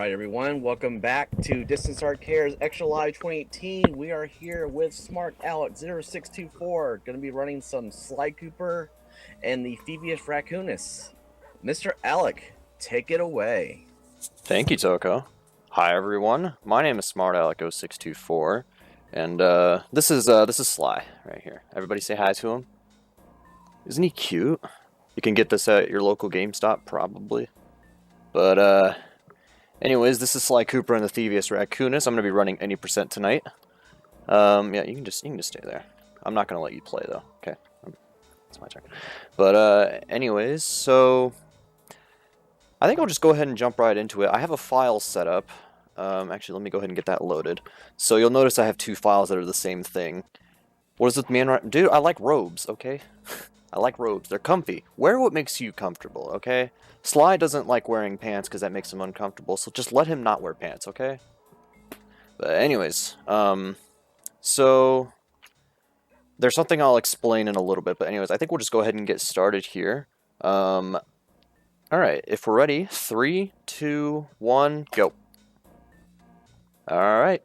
Alright everyone, welcome back to Distance Arcade's Extra Live 2018. We are here with smartalec0624, going to be running some Sly Cooper and the Thievius Raccoonus. Mr. Alec, take it away. Thank you, Toko. Hi everyone, my name is smartalec0624, and this is Sly right here. Everybody say hi to him. Isn't he cute? You can get this at your local GameStop probably. But anyways, this is Sly Cooper and the Thievius Raccoonus. I'm gonna be running any % tonight. Yeah, you can just stay there. I'm not gonna let you play though. Okay, it's my turn. But anyways, so I think I'll just go ahead and jump right into it. I have a file set up. Actually, let me go ahead and get that loaded. So you'll notice I have two files that are the same thing. What is with me and dude? I like robes. Okay, I like robes. They're comfy. Wear what makes you comfortable. Okay. Sly doesn't like wearing pants because that makes him uncomfortable. So just let him not wear pants. Okay. But anyways, so there's something I'll explain in a little bit. But anyways, I think we'll just go ahead and get started here. All right, if we're ready, 3, 2, 1, go. All right.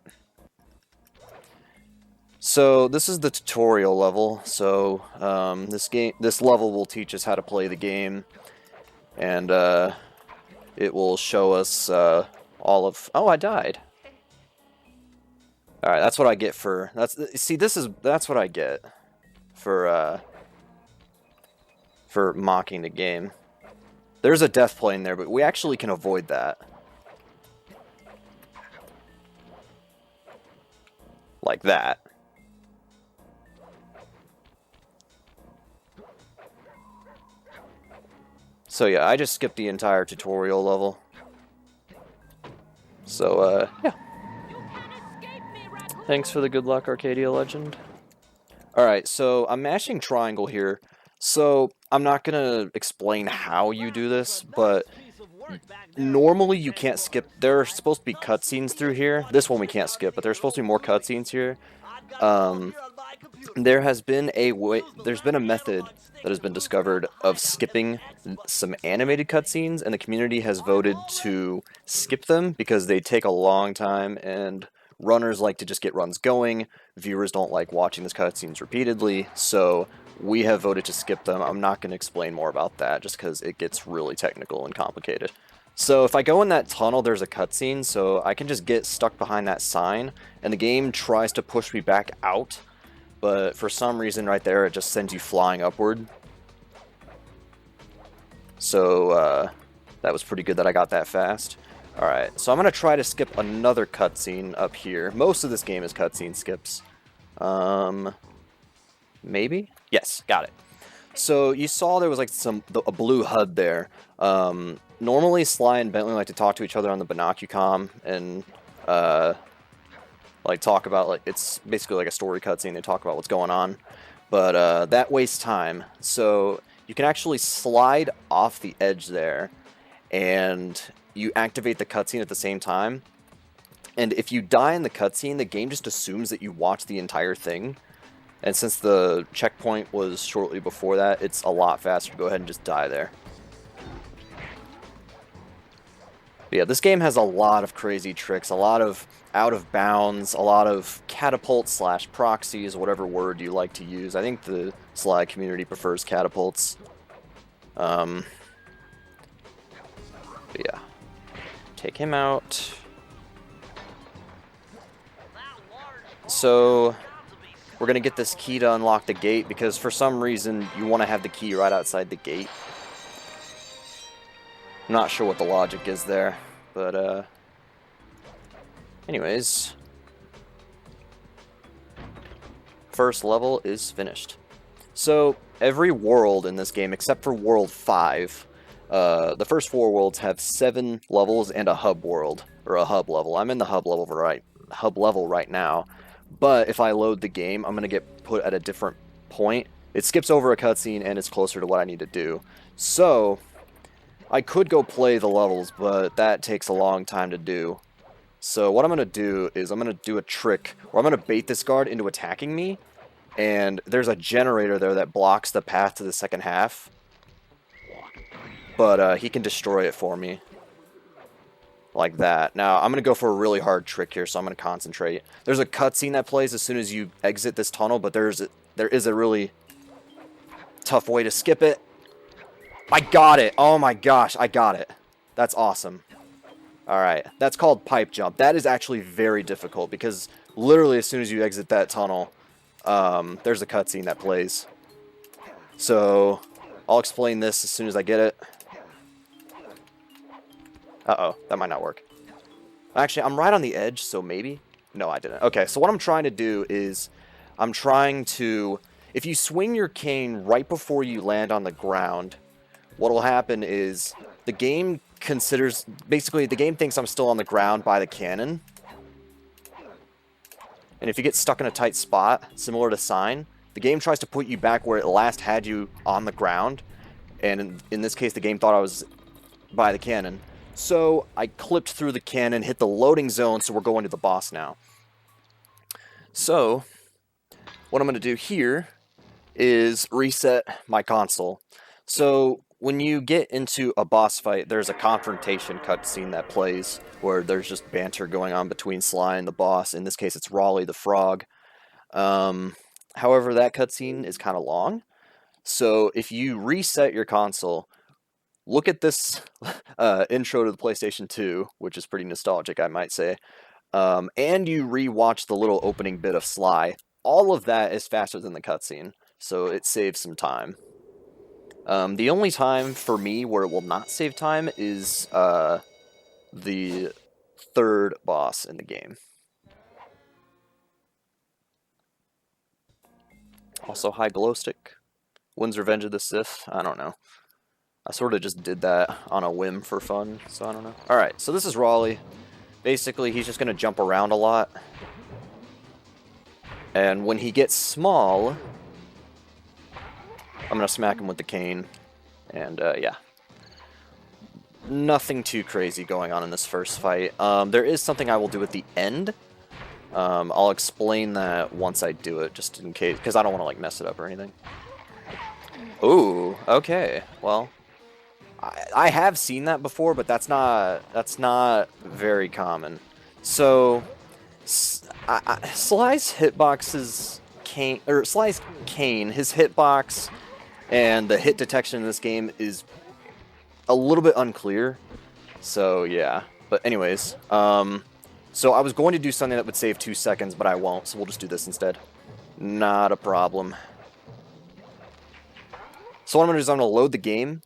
So this is the tutorial level. So this level will teach us how to play the game, and it will show us all of. Oh, I died. All right, that's what I get for that's what I get for mocking the game. There's a death plane there, but we actually can avoid that. Like that. So yeah, I just skipped the entire tutorial level. So, yeah. Thanks for the good luck, Arcadia Legend. Alright, so I'm mashing triangle here. So, I'm not gonna explain how you do this, but normally you can't skip. There are supposed to be cutscenes through here. This one we can't skip, but there's supposed to be more cutscenes here. There's been a method that has been discovered of skipping some animated cutscenes, and the community has voted to skip them because they take a long time, and runners like to just get runs going. Viewers don't like watching these cutscenes repeatedly, so we have voted to skip them. I'm not going to explain more about that just because it gets really technical and complicated. So if I go in that tunnel, there's a cutscene, so I can just get stuck behind that sign, and the game tries to push me back out, but for some reason right there, it just sends you flying upward. So that was pretty good that I got that fast. Alright, so I'm going to try to skip another cutscene up here. Most of this game is cutscene skips. Maybe? Yes, got it. So you saw there was like a blue HUD there. Normally Sly and Bentley like to talk to each other on the Binocucom and like talk about, like, it's basically like a story cutscene. They talk about what's going on, but that wastes time. So you can actually slide off the edge there, and you activate the cutscene at the same time. And if you die in the cutscene, the game just assumes that you watch the entire thing. And since the checkpoint was shortly before that, it's a lot faster to go ahead and just die there. But yeah, this game has a lot of crazy tricks, a lot of out of bounds, a lot of catapults / proxies, whatever word you like to use. I think the Sly community prefers catapults. But yeah. Take him out. So we're going to get this key to unlock the gate, because for some reason you want to have the key right outside the gate. I'm not sure what the logic is there, but anyways, first level is finished. So every world in this game, except for World 5, the first 4 worlds have 7 levels and a hub world, or a hub level. I'm in the hub level right now. But if I load the game, I'm going to get put at a different point. It skips over a cutscene, and it's closer to what I need to do. So I could go play the levels, but that takes a long time to do. So what I'm going to do is I'm going to do a trick where I'm going to bait this guard into attacking me, and there's a generator there that blocks the path to the second half. But he can destroy it for me. like that. Now, I'm going to go for a really hard trick here, so I'm going to concentrate. There's a cutscene that plays as soon as you exit this tunnel, but there is a really tough way to skip it. I got it! Oh my gosh, I got it. That's awesome. Alright, that's called pipe jump. That is actually very difficult, because literally as soon as you exit that tunnel, there's a cutscene that plays. So, I'll explain this as soon as I get it. Uh-oh, that might not work. Actually, I'm right on the edge, so maybe? No, I didn't. Okay, so what I'm trying to do is, I'm trying to... If you swing your cane right before you land on the ground, what'll happen is, the game considers... Basically, the game thinks I'm still on the ground by the cannon. And if you get stuck in a tight spot, similar to Sign, the game tries to put you back where it last had you on the ground. And in this case, the game thought I was by the cannon. So I clipped through the cannon, hit the loading zone, so we're going to the boss now. So what I'm going to do here is reset my console. So when you get into a boss fight, there's a confrontation cutscene that plays where there's just banter going on between Sly and the boss. In this case, it's Raleigh the Frog. However, that cutscene is kind of long. So if you reset your console, look at this intro to the PlayStation 2, which is pretty nostalgic, I might say, and you rewatch the little opening bit of Sly. All of that is faster than the cutscene, so it saves some time. The only time for me where it will not save time is the third boss in the game. Also, high glow stick. When's Revenge of the Sith? I don't know. I sort of just did that on a whim for fun, so I don't know. Alright, so this is Raleigh. Basically, he's just going to jump around a lot. And when he gets small, I'm going to smack him with the cane. And, yeah. Nothing too crazy going on in this first fight. There is something I will do at the end. I'll explain that once I do it, just in case, because I don't want to, like, mess it up or anything. Ooh, okay, well... I have seen that before, but that's not very common. So, Sly's hitbox's cane, or Sly's cane, his hitbox and the hit detection in this game is a little bit unclear. So yeah, but anyways, so I was going to do something that would save 2 seconds, but I won't. So we'll just do this instead. Not a problem. So what I'm going to do is I'm going to load the game.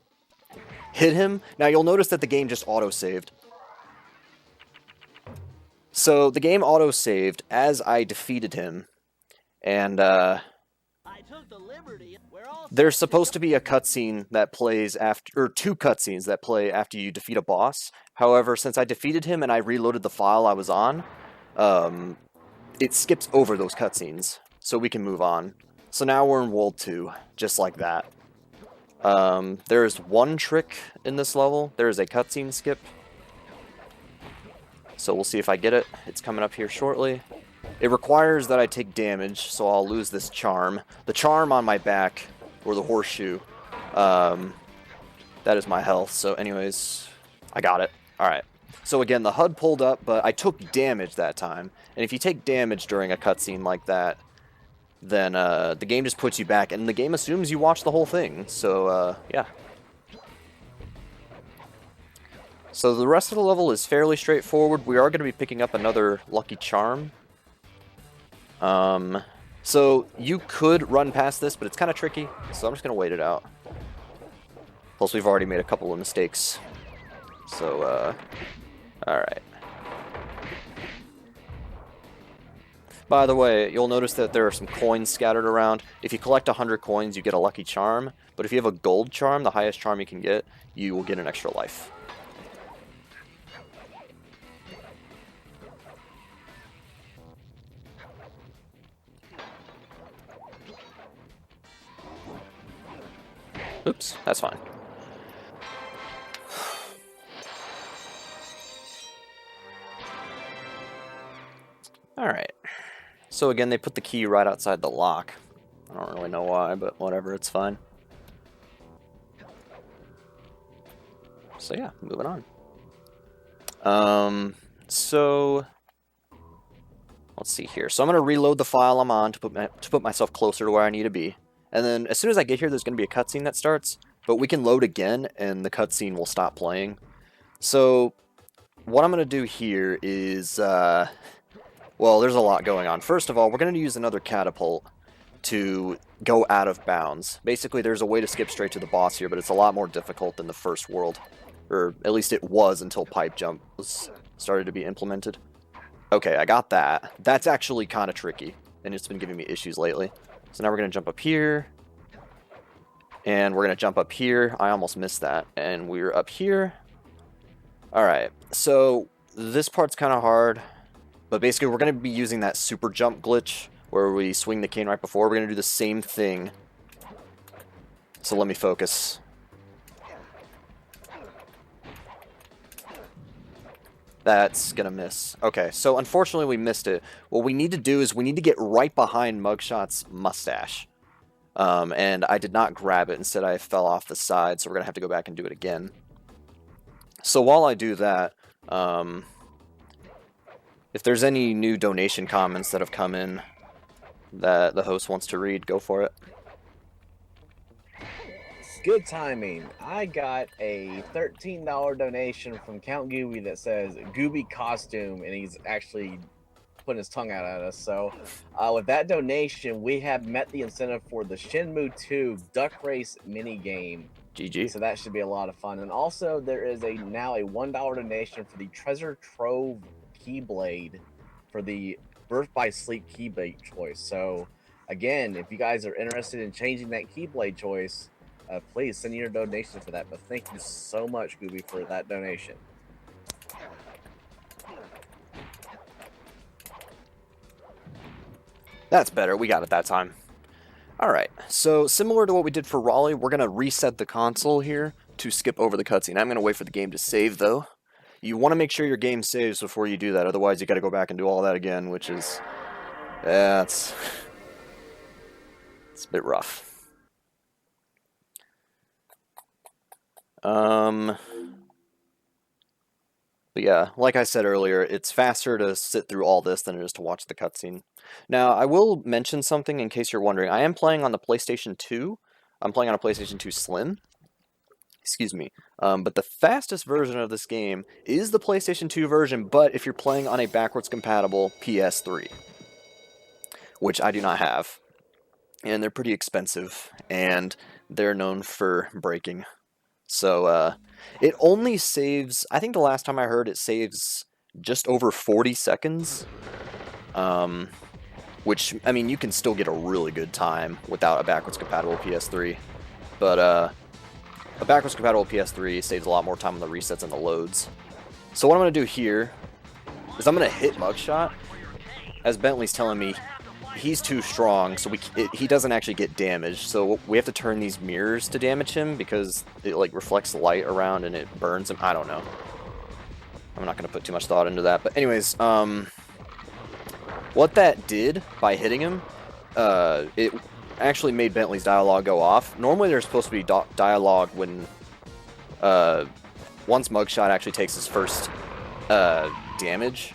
Hit him. Now you'll notice that the game just auto-saved. So the game auto-saved as I defeated him, and there's supposed to be a cutscene that plays after, or 2 cutscenes that play after you defeat a boss. However, since I defeated him and I reloaded the file I was on, it skips over those cutscenes, so we can move on. So now we're in World 2, just like that. There is one trick in this level. There is a cutscene skip. So we'll see if I get it. It's coming up here shortly. It requires that I take damage, so I'll lose this charm. The charm on my back, or the horseshoe, that is my health. So anyways, I got it. Alright. So again, the HUD pulled up, but I took damage that time. And if you take damage during a cutscene like that, then the game just puts you back, and the game assumes you watch the whole thing. So, yeah. So the rest of the level is fairly straightforward. We are going to be picking up another lucky charm. So you could run past this, but it's kind of tricky, so I'm just going to wait it out. Plus, we've already made a couple of mistakes. So, alright. By the way, you'll notice that there are some coins scattered around. If you collect 100 coins, you get a lucky charm. But if you have a gold charm, the highest charm you can get, you will get an extra life. Oops, that's fine. Alright. So again, they put the key right outside the lock. I don't really know why, but whatever, it's fine. So yeah, moving on. So let's see here. So I'm gonna reload the file I'm on to put myself closer to where I need to be. And then as soon as I get here, there's gonna be a cutscene that starts, but we can load again and the cutscene will stop playing. So what I'm gonna do here is, well, there's a lot going on. First of all, we're gonna use another catapult to go out of bounds. Basically, there's a way to skip straight to the boss here, but it's a lot more difficult than the first world. Or at least it was until pipe jump was started to be implemented. Okay, I got that. That's actually kind of tricky, and it's been giving me issues lately. So now we're going to jump up here, and we're going to jump up here. I almost missed that, and we're up here. Alright, so this part's kind of hard, but basically we're going to be using that super jump glitch, where we swing the cane right before. We're going to do the same thing. So let me focus. That's gonna miss. Okay, so unfortunately we missed it. What we need to do is we need to get right behind Mugshot's mustache. And I did not grab it. Instead, I fell off the side, so we're gonna have to go back and do it again. So while I do that, if there's any new donation comments that have come in that the host wants to read, go for it. Good timing. I got a $13 donation from Count Gooby that says Gooby costume, and he's actually putting his tongue out at us. So with that donation, we have met the incentive for the Shenmue 2 Duck Race mini game. GG. So that should be a lot of fun. And also there is now a $1 donation for the Treasure Trove Keyblade for the Birth by Sleep Keyblade choice. So again, if you guys are interested in changing that Keyblade choice, please send your donation for that. But thank you so much, Gooby, for that donation. That's better. We got it that time. Alright, so similar to what we did for Raleigh, we're going to reset the console here to skip over the cutscene. I'm going to wait for the game to save, though. You want to make sure your game saves before you do that, otherwise you got to go back and do all that again, which is... yeah, it's a bit rough. But yeah, like I said earlier, it's faster to sit through all this than it is to watch the cutscene. Now, I will mention something in case you're wondering. I am playing on the PlayStation 2. I'm playing on a PlayStation 2 Slim. Excuse me. But the fastest version of this game is the PlayStation 2 version, but if you're playing on a backwards compatible PS3, which I do not have. And they're pretty expensive, and they're known for breaking. So, it only saves, I think the last time I heard it saves just over 40 seconds. Which, I mean, you can still get a really good time without a backwards compatible PS3. But, a backwards compatible PS3 saves a lot more time on the resets and the loads. So what I'm going to do here is I'm going to hit Mugshot. As Bentley's telling me, he's too strong, so he doesn't actually get damaged. So we have to turn these mirrors to damage him because it like reflects light around and it burns him. I don't know. I'm not going to put too much thought into that. But anyways, what that did by hitting him, it actually made Bentley's dialogue go off. Normally there's supposed to be dialogue when once Mugshot actually takes his first damage.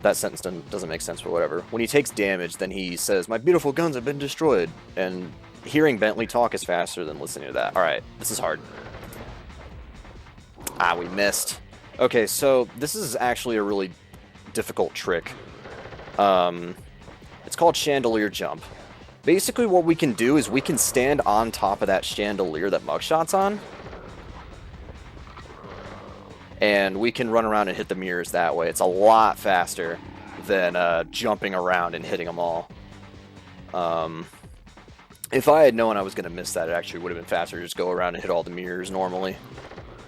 That sentence doesn't make sense, but whatever. When he takes damage, then he says, "My beautiful guns have been destroyed." And hearing Bentley talk is faster than listening to that. Alright, this is hard. Ah, we missed. Okay, so this is actually a really difficult trick. It's called Chandelier Jump. Basically what we can do is we can stand on top of that chandelier that Mugshot's on. And we can run around and hit the mirrors that way. It's a lot faster than jumping around and hitting them all. If I had known I was going to miss that, it actually would have been faster to just go around and hit all the mirrors normally.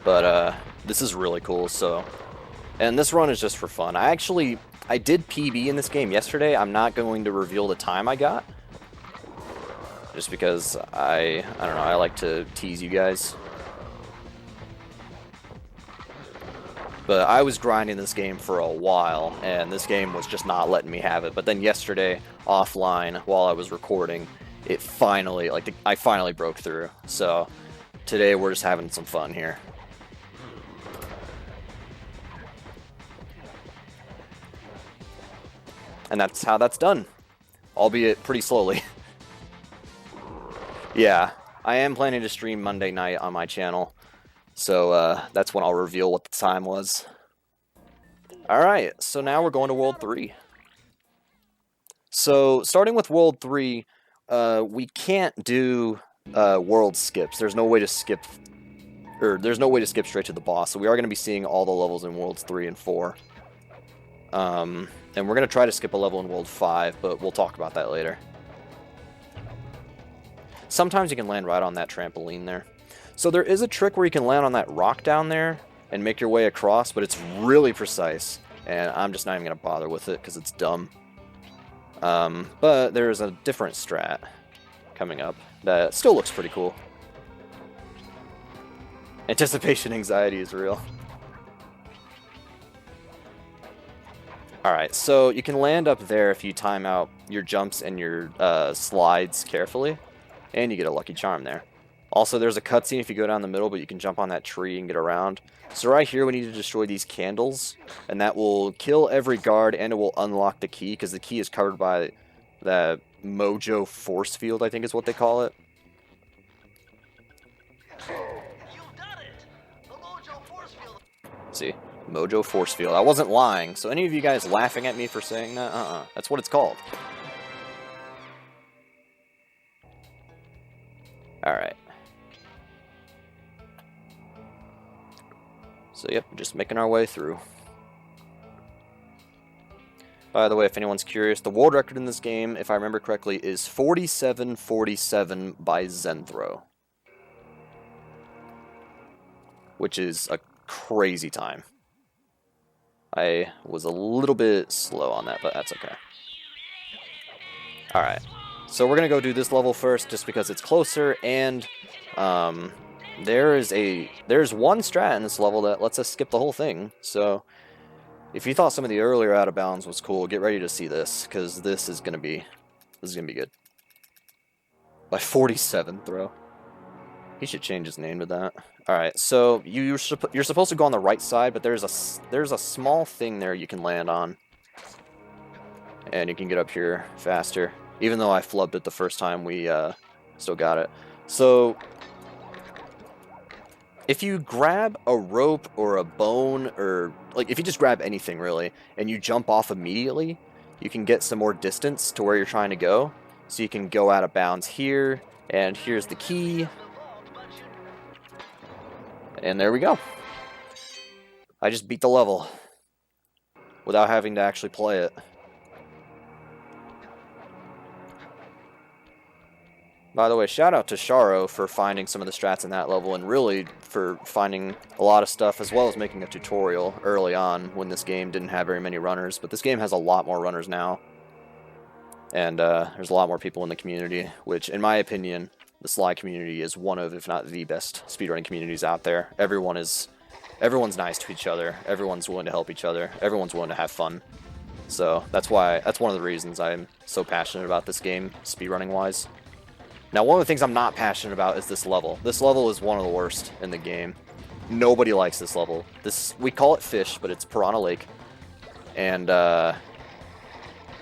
But this is really cool, so... And this run is just for fun. I did PB in this game yesterday. I'm not going to reveal the time I got. Just because I don't know, I like to tease you guys. But I was grinding this game for a while, and this game was just not letting me have it. But then yesterday, offline, while I was recording, it finally, I finally broke through. So today we're just having some fun here. And that's how that's done. Albeit pretty slowly. Yeah, I am planning to stream Monday night on my channel. So that's when I'll reveal what the time was. Alright, so now we're going to World 3. So, starting with World 3, we can't do world skips. There's no way to skip, or there's no way to skip straight to the boss. So we are going to be seeing all the levels in Worlds 3 and 4. And we're going to try to skip a level in World 5, but we'll talk about that later. Sometimes you can land right on that trampoline there. So there is a trick where you can land on that rock down there and make your way across, but it's really precise. And I'm just not even going to bother with it because it's dumb. But there's a different strat coming up that still looks pretty cool. Anticipation anxiety is real. Alright, so you can land up there if you time out your jumps and your slides carefully, and you get a lucky charm there. Also, there's a cutscene if you go down the middle, but you can jump on that tree and get around. So right here, we need to destroy these candles, and that will kill every guard, and it will unlock the key, because the key is covered by the Mojo Force Field, I think is what they call it. See, Mojo Force Field. I wasn't lying, so any of you guys laughing at me for saying that? That's what it's called. Alright. So yep, just making our way through. By the way, if anyone's curious, the world record in this game, if I remember correctly, is 47:47 by Zenthro. Which is a crazy time. I was a little bit slow on that, but that's okay. Alright, so we're going to go do this level first, just because it's closer, and there's one strat in this level that lets us skip the whole thing. So if you thought some of the earlier Out of Bounds was cool, get ready to see this, because this is gonna be good. By 47 throw. He should change his name to that. Alright, so you're supposed to go on the right side, but there's a small thing there you can land on. And you can get up here faster. Even though I flubbed it the first time, we still got it. So if you grab a rope or a bone, or like if you just grab anything really, and you jump off immediately, you can get some more distance to where you're trying to go. So you can go out of bounds here, and here's the key. And there we go. I just beat the level without having to actually play it. By the way, shout out to Sharo for finding some of the strats in that level, and really for finding a lot of stuff, as well as making a tutorial early on when this game didn't have very many runners. But this game has a lot more runners now. And there's a lot more people in the community, which, in my opinion, the Sly community is one of, if not the best, speedrunning communities out there. Everyone's nice to each other. Everyone's willing to help each other. Everyone's willing to have fun. So that's one of the reasons I'm so passionate about this game, speedrunning-wise. Now, one of the things I'm not passionate about is this level. This level is one of the worst in the game. Nobody likes this level. We call it Fish, but it's Piranha Lake. And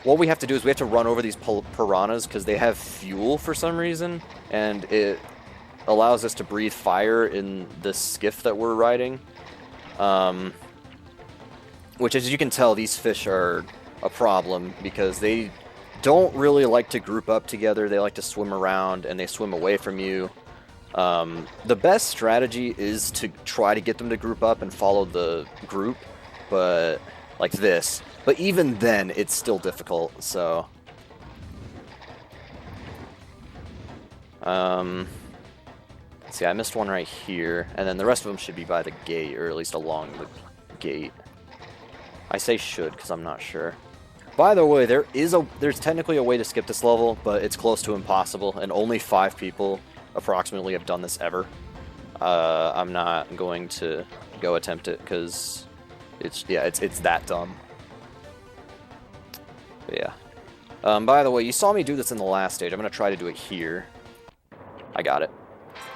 what we have to do is we have to run over these piranhas because they have fuel for some reason, and it allows us to breathe fire in this skiff that we're riding. Which, as you can tell, these fish are a problem because they don't really like to group up together. They like to swim around, and they swim away from you. The best strategy is to try to get them to group up and follow the group, but like this. But even then, it's still difficult, so... see, I missed one right here, and then the rest of them should be by the gate, or at least along the gate. I say should, because I'm not sure. By the way, there's technically a way to skip this level, but it's close to impossible, and only 5 people approximately have done this ever. I'm not going to go attempt it, because it's that dumb. But yeah. By the way, you saw me do this in the last stage. I'm going to try to do it here. I got it.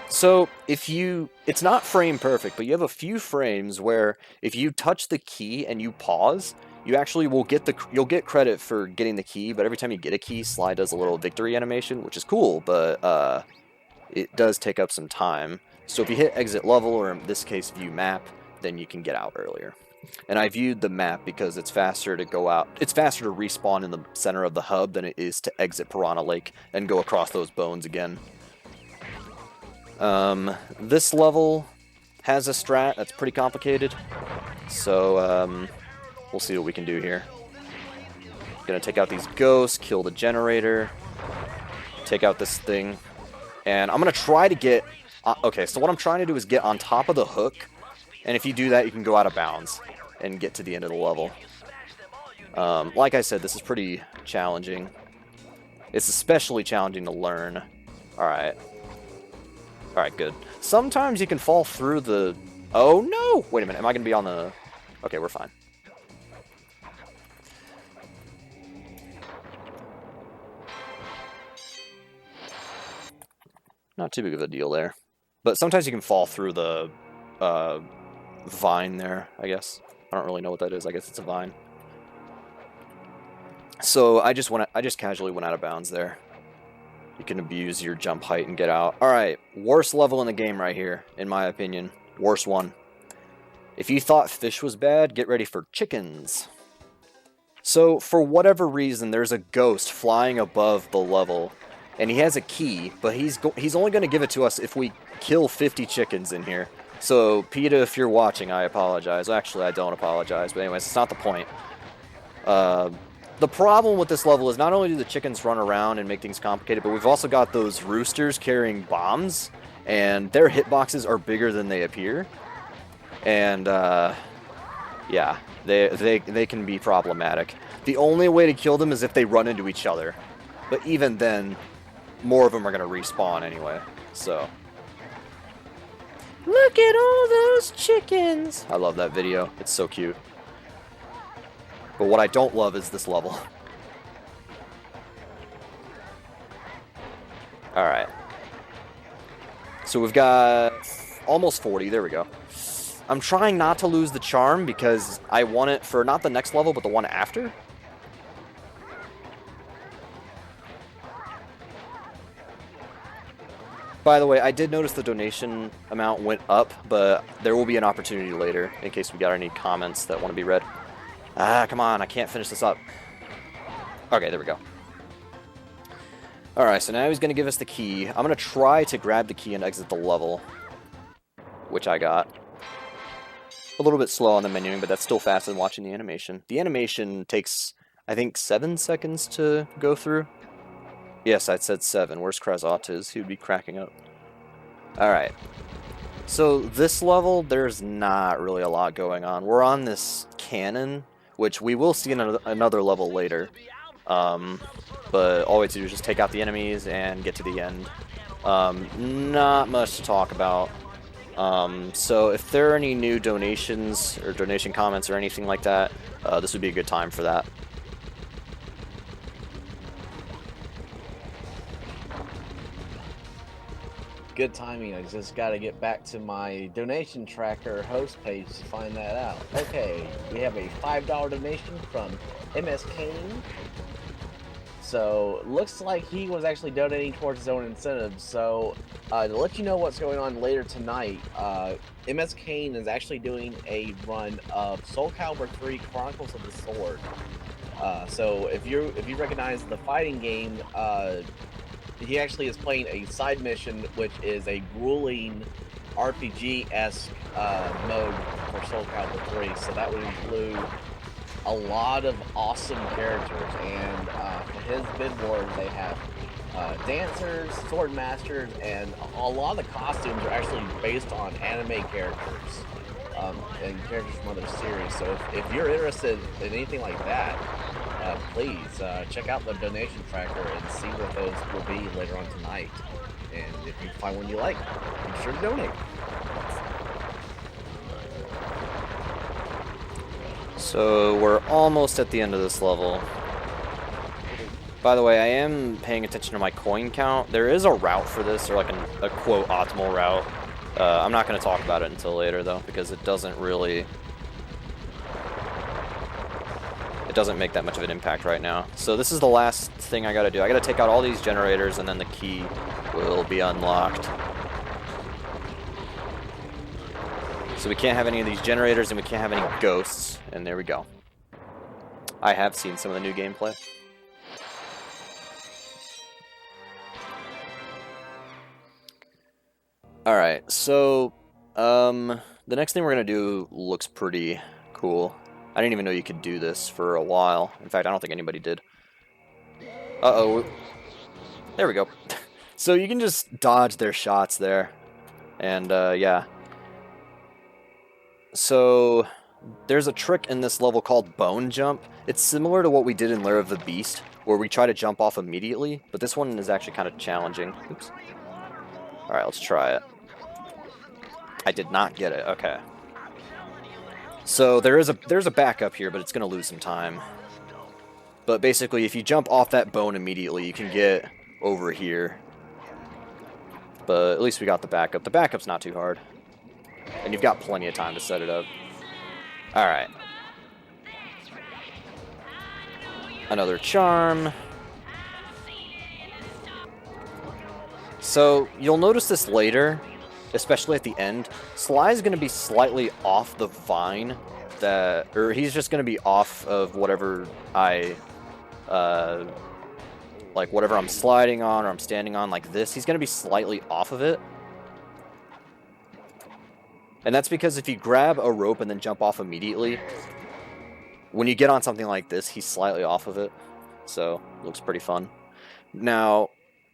So, it's not frame perfect, but you have a few frames where if you touch the key and you pause, you actually will you'll get credit for getting the key, but every time you get a key, Sly does a little victory animation, which is cool, but it does take up some time. So if you hit exit level, or in this case view map, then you can get out earlier. And I viewed the map because it's faster to go out. It's faster to respawn in the center of the hub than it is to exit Piranha Lake and go across those bones again. This level has a strat that's pretty complicated, so we'll see what we can do here. Gonna take out these ghosts, kill the generator, take out this thing, and I'm gonna try to get... okay, so what I'm trying to do is get on top of the hook, and if you do that, you can go out of bounds and get to the end of the level. Like I said, this is pretty challenging. It's especially challenging to learn. Alright. Alright, good. Sometimes you can fall through the... Oh, no! Wait a minute, am I going to be on the... Okay, we're fine. Not too big of a deal there. But sometimes you can fall through the vine there, I guess. I don't really know what that is. I guess it's a vine. So I just casually went out of bounds there. You can abuse your jump height and get out. Alright, worst level in the game right here, in my opinion. Worst one. If you thought fish was bad, get ready for chickens. So, for whatever reason, there's a ghost flying above the level. And he has a key, but he's only going to give it to us if we kill 50 chickens in here. So, PETA, if you're watching, I apologize. Actually, I don't apologize, but anyways, it's not the point. The problem with this level is not only do the chickens run around and make things complicated, but we've also got those roosters carrying bombs, and their hitboxes are bigger than they appear. And, yeah, they can be problematic. The only way to kill them is if they run into each other. But even then, more of them are going to respawn anyway, so... Look at all those chickens! I love that video. It's so cute. But what I don't love is this level. Alright. So we've got almost 40. There we go. I'm trying not to lose the charm because I want it for not the next level, but the one after. By the way, I did notice the donation amount went up, but there will be an opportunity later in case we got any comments that want to be read. Ah, come on, I can't finish this up. Okay, there we go. Alright, so now he's going to give us the key. I'm going to try to grab the key and exit the level, which I got. A little bit slow on the menuing, but that's still faster than watching the animation. The animation takes, I think, 7 seconds to go through. Yes, I said 7. Where's Krazotiz? He would be cracking up. Alright. So, this level, there's not really a lot going on. We're on this cannon, which we will see in another level later. But all we have to do is just take out the enemies and get to the end. Not much to talk about. So if there are any new donations or donation comments or anything like that, this would be a good time for that. Good timing. I just got to get back to my donation tracker host page to find that out. Okay, we have a $5 donation from MS Kane. So, looks like he was actually donating towards his own incentives. So, to let you know what's going on later tonight, MS Kane is actually doing a run of Soul Calibur 3 Chronicles of the Sword. So, if you recognize the fighting game, he actually is playing a side mission, which is a grueling RPG-esque mode for Soul Calibur 3. So that would include a lot of awesome characters, and for his bid wars they have dancers, sword masters, and a lot of the costumes are actually based on anime characters and characters from other series. So if you're interested in anything like that, please check out the donation tracker and see what those will be later on tonight. And if you find one you like, be sure to donate. So we're almost at the end of this level. By the way, I am paying attention to my coin count. There is a route for this, or like a quote optimal route. I'm not going to talk about it until later though, because it doesn't really... it doesn't make that much of an impact right now. So this is the last thing I gotta do. I gotta take out all these generators, and then the key will be unlocked. So we can't have any of these generators, and we can't have any ghosts, and there we go. I have seen some of the new gameplay. Alright, so the next thing we're going to do looks pretty cool. I didn't even know you could do this for a while. In fact, I don't think anybody did. Uh-oh. There we go. So you can just dodge their shots there. And, yeah. So there's a trick in this level called Bone Jump. It's similar to what we did in Lair of the Beast, where we try to jump off immediately, but this one is actually kind of challenging. Oops. Alright, let's try it. I did not get it. Okay. So there's a backup here, but it's going to lose some time. But basically, if you jump off that bone immediately, you can get over here. But at least we got the backup. The backup's not too hard. And you've got plenty of time to set it up. Alright. Another charm. So, you'll notice this later, especially at the end. Sly's going to be slightly off the vine, or he's just going to be off of whatever like whatever I'm sliding on or I'm standing on, like this. He's going to be slightly off of it. And that's because if you grab a rope and then jump off immediately, when you get on something like this, he's slightly off of it. So, it looks pretty fun. Now,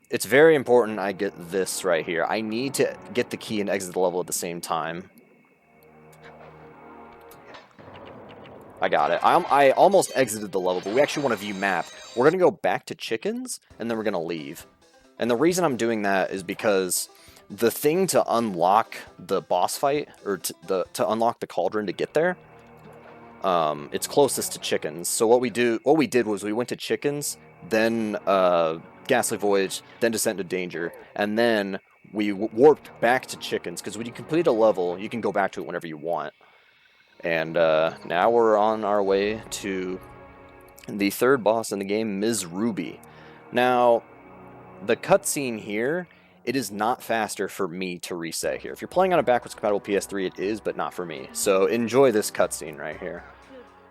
it's very important I get this right here. I need to get the key and exit the level at the same time. I got it. I almost exited the level, but we actually want to view map. We're going to go back to chickens, and then we're going to leave. And the reason I'm doing that is because the thing to unlock the boss fight, or to unlock the cauldron to get there, it's closest to chickens. So what we did was we went to chickens, then Ghastly Voyage, then Descent into Danger, and then we warped back to chickens, because when you complete a level, you can go back to it whenever you want. And now we're on our way to the third boss in the game, Ms. Ruby. Now, the cutscene here, it is not faster for me to reset here. If you're playing on a backwards compatible PS3, it is, but not for me. So enjoy this cutscene right here.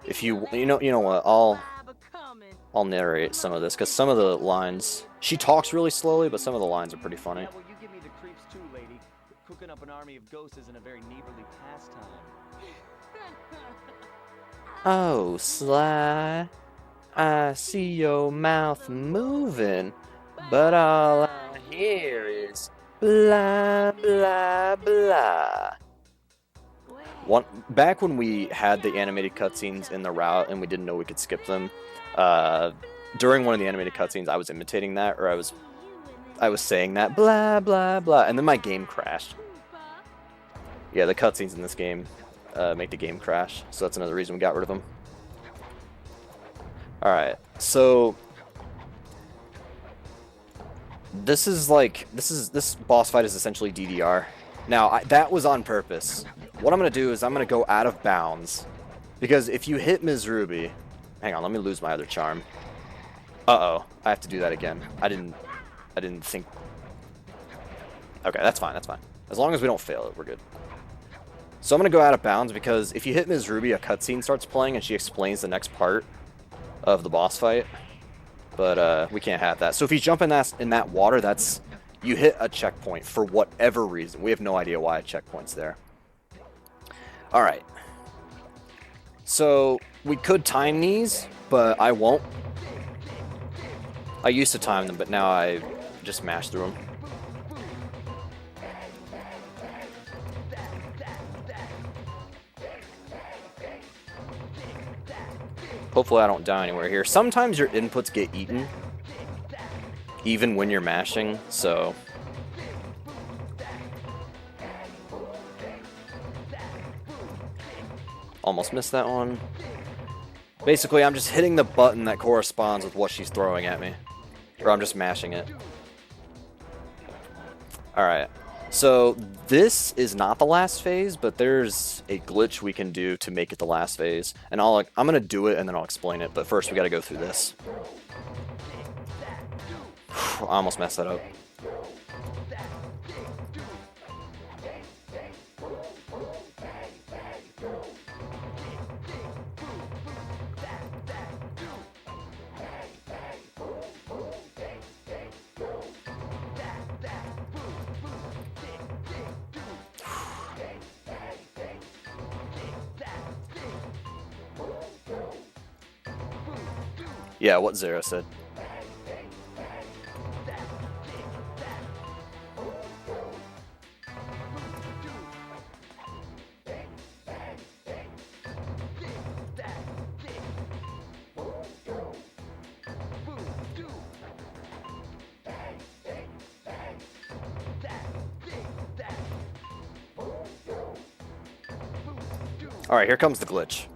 If you know what, I'll narrate some of this, because some of the lines, she talks really slowly, but some of the lines are pretty funny. Yeah, well, you give me the creeps too, lady. Cooking up an army of ghosts isn't a very neighborly pastime. Oh, Sly, I see your mouth moving, but all I hear is blah, blah, blah. Back when we had the animated cutscenes in the route and we didn't know we could skip them, during one of the animated cutscenes, I was imitating that, or I was saying that, blah, blah, blah, and then my game crashed. Yeah, the cutscenes in this game make the game crash, so that's another reason we got rid of them. Alright, so this boss fight is essentially DDR. Now, that was on purpose. What I'm going to do is I'm going to go out of bounds, because if you hit Ms. Ruby... Hang on, let me lose my other charm. Uh-oh, I have to do that again. I didn't think... Okay, that's fine, that's fine. As long as we don't fail it, we're good. So I'm going to go out of bounds, because if you hit Ms. Ruby, a cutscene starts playing and she explains the next part of the boss fight. But we can't have that. So if you jump in that water, that's... You hit a checkpoint for whatever reason. We have no idea why a checkpoint's there. Alright. So, we could time these, but I won't. I used to time them, but now I just mash through them. Hopefully I don't die anywhere here. Sometimes your inputs get eaten, even when you're mashing, so... Almost missed that one. Basically, I'm just hitting the button that corresponds with what she's throwing at me. Or I'm just mashing it. Alright. So this is not the last phase, but there's a glitch we can do to make it the last phase. And I'm gonna do it and then I'll explain it, but first we gotta go through this. I almost messed that up. Yeah, what Zara said. Alright, here comes the glitch.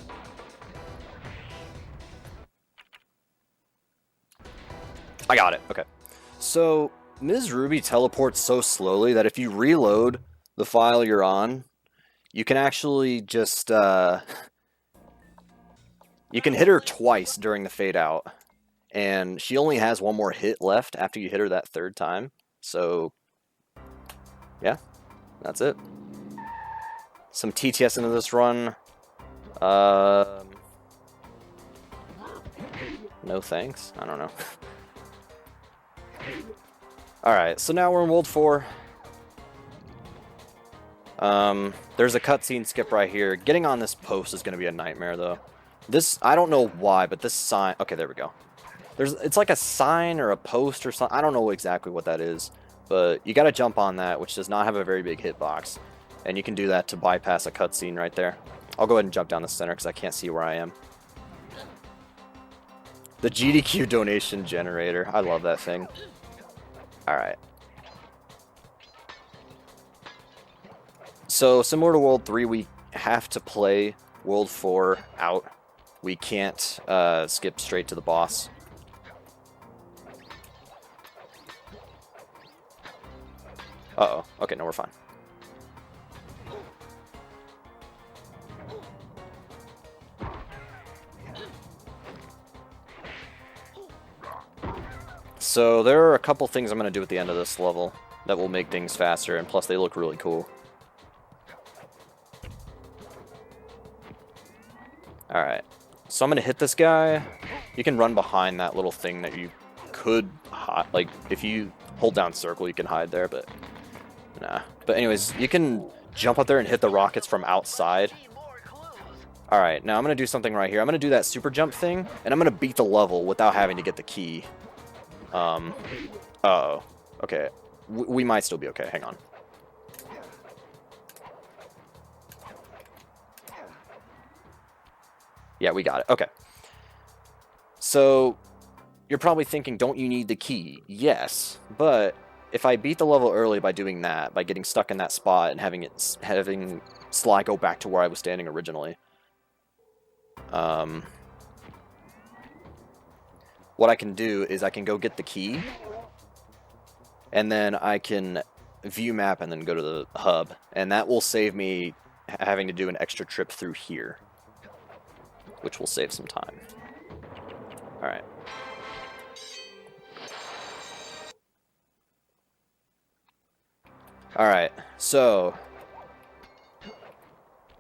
I got it. Okay. So, Ms. Ruby teleports so slowly that if you reload the file you're on, you can actually just, you can hit her twice during the fade out. And she only has one more hit left after you hit her that third time. So, yeah, that's it. Some TTS into this run. No thanks. I don't know. Alright, so now we're in World 4. There's a cutscene skip right here. Getting on this post is going to be a nightmare, though. This, I don't know why, but this sign... Okay, there we go. It's like a sign or a post or something. I don't know exactly what that is. But you got to jump on that, which does not have a very big hitbox. And you can do that to bypass a cutscene right there. I'll go ahead and jump down the center because I can't see where I am. The GDQ donation generator. I love that thing. Alright. So, similar to World 3, we have to play World 4 out. We can't skip straight to the boss. Uh-oh. Okay, no, we're fine. So there are a couple things I'm going to do at the end of this level that will make things faster, and plus they look really cool. Alright, so I'm going to hit this guy. You can run behind that little thing that you could hide. Like, if you hold down circle, you can hide there, but nah. But anyways, you can jump up there and hit the rockets from outside. Alright, now I'm going to do something right here. I'm going to do that super jump thing, and I'm going to beat the level without having to get the key. Uh-oh. Okay. We might still be okay. Hang on. Yeah, we got it. Okay. So, you're probably thinking, don't you need the key? Yes, but if I beat the level early by doing that, by getting stuck in that spot and having Sly go back to where I was standing originally, what I can do is I can go get the key, and then I can view map and then go to the hub, and that will save me having to do an extra trip through here, which will save some time. Alright. Alright, so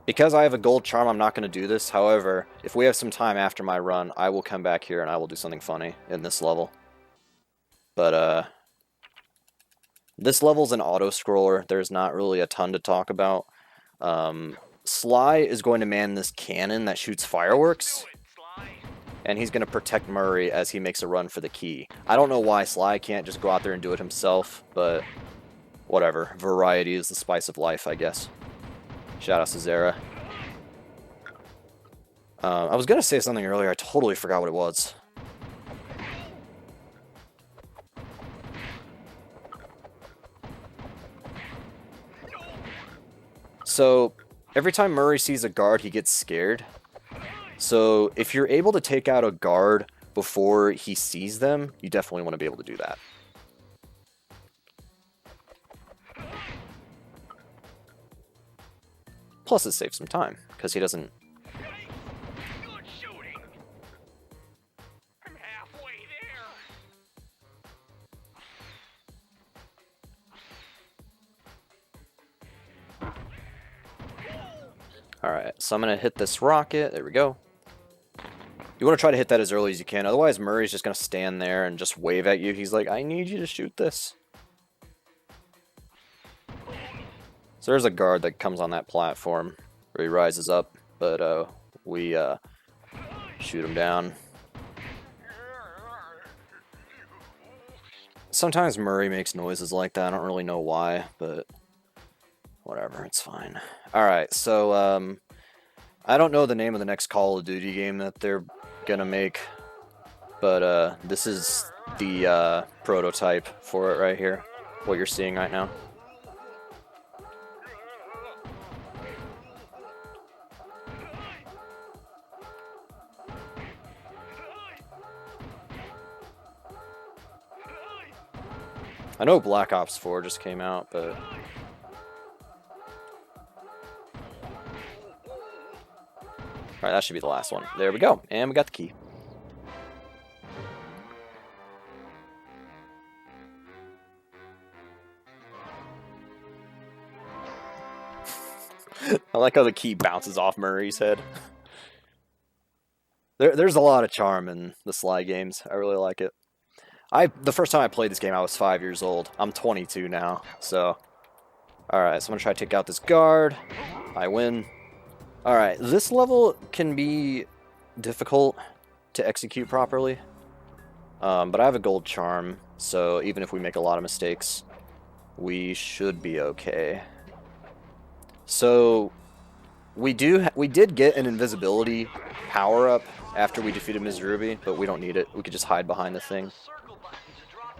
because I have a gold charm, I'm not going to do this. However, if we have some time after my run, I will come back here and I will do something funny in this level. But, this level's an auto-scroller. There's not really a ton to talk about. Sly is going to man this cannon that shoots fireworks. And he's going to protect Murray as he makes a run for the key. I don't know why Sly can't just go out there and do it himself, but whatever. Variety is the spice of life, I guess. Shout out to Zara. I was going to say something earlier. I totally forgot what it was. So, every time Murray sees a guard, he gets scared. So, if you're able to take out a guard before he sees them, you definitely want to be able to do that. Plus, it saves some time, because he doesn't... Good shooting. I'm halfway there. Alright, so I'm going to hit this rocket. There we go. You want to try to hit that as early as you can. Otherwise, Murray's just going to stand there and just wave at you. He's like, I need you to shoot this. So there's a guard that comes on that platform where he rises up. But we shoot him down. Sometimes Murray makes noises like that. I don't really know why, but whatever, it's fine. Alright, so I don't know the name of the next Call of Duty game that they're gonna make, but this is the prototype for it right here, what you're seeing right now. I know Black Ops 4 just came out, but... Alright, that should be the last one. There we go, and we got the key. I like how the key bounces off Murray's head. There's a lot of charm in the Sly games. I really like it. The first time I played this game, I was 5 years old. I'm 22 now, so... Alright, so I'm gonna try to take out this guard. I win. Alright, this level can be difficult to execute properly. But I have a gold charm, so even if we make a lot of mistakes, we should be okay. So, we did get an invisibility power-up after we defeated Ms. Ruby, but we don't need it. We could just hide behind the thing.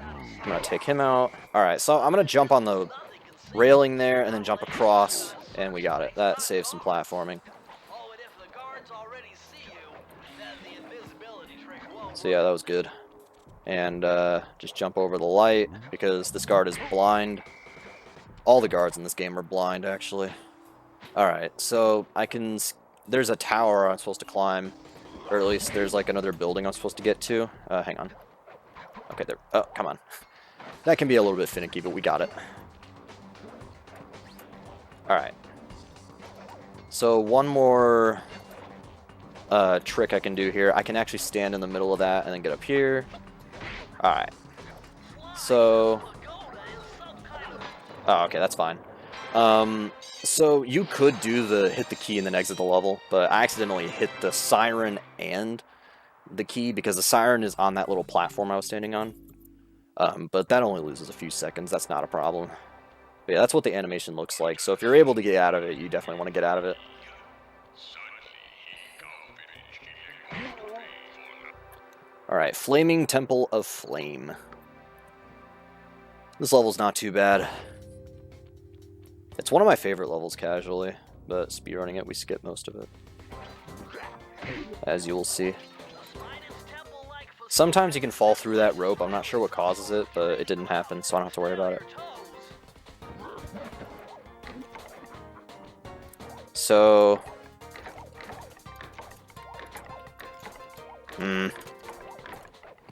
I'm gonna take him out. Alright, so I'm gonna jump on the railing there and then jump across, and we got it. That saves some platforming. So yeah, that was good. And just jump over the light, because this guard is blind. All the guards in this game are blind, actually. Alright, so there's a tower I'm supposed to climb. Or at least there's like another building I'm supposed to get to. Hang on. Okay, there. Oh, come on. That can be a little bit finicky, but we got it. Alright. So one more trick I can do here. I can actually stand in the middle of that and then get up here. Alright. So... Oh, okay, that's fine. So you could do the hit the key and then exit the level, but I accidentally hit the siren and the key because the siren is on that little platform I was standing on. But that only loses a few seconds. That's not a problem. But yeah, that's what the animation looks like. So if you're able to get out of it, you definitely want to get out of it. Alright, Flaming Temple of Flame. This level's not too bad. It's one of my favorite levels casually, but speedrunning it, we skip most of it. As you will see. Sometimes you can fall through that rope. I'm not sure what causes it, but it didn't happen, so I don't have to worry about it. So...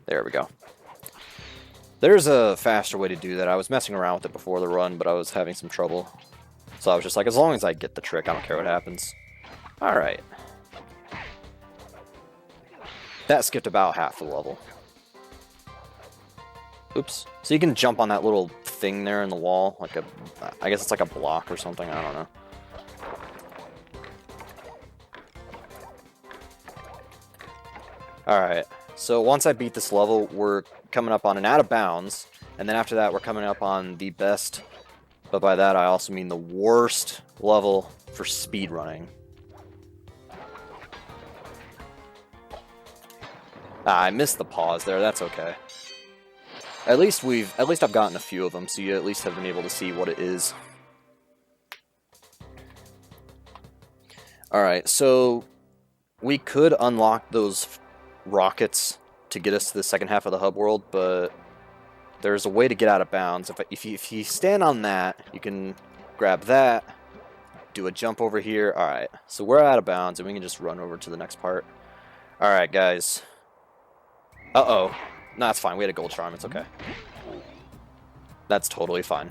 There we go. There's a faster way to do that. I was messing around with it before the run, but I was having some trouble. So I was just like, as long as I get the trick, I don't care what happens. Alright. That skipped about half the level. Oops. So you can jump on that little thing there in the wall, like I guess it's like a block or something, I don't know. Alright, so once I beat this level, we're coming up on an out of bounds, and then after that we're coming up on the best, but by that I also mean the worst level for speedrunning. I missed the pause there, that's okay. At least I've gotten a few of them, so you at least have been able to see what it is. Alright, so we could unlock those rockets to get us to the second half of the hub world, but there's a way to get out of bounds. If you stand on that, you can grab that, do a jump over here. Alright, so we're out of bounds, and we can just run over to the next part. Alright, guys. Uh-oh. No, that's fine. We had a gold charm. It's okay. That's totally fine.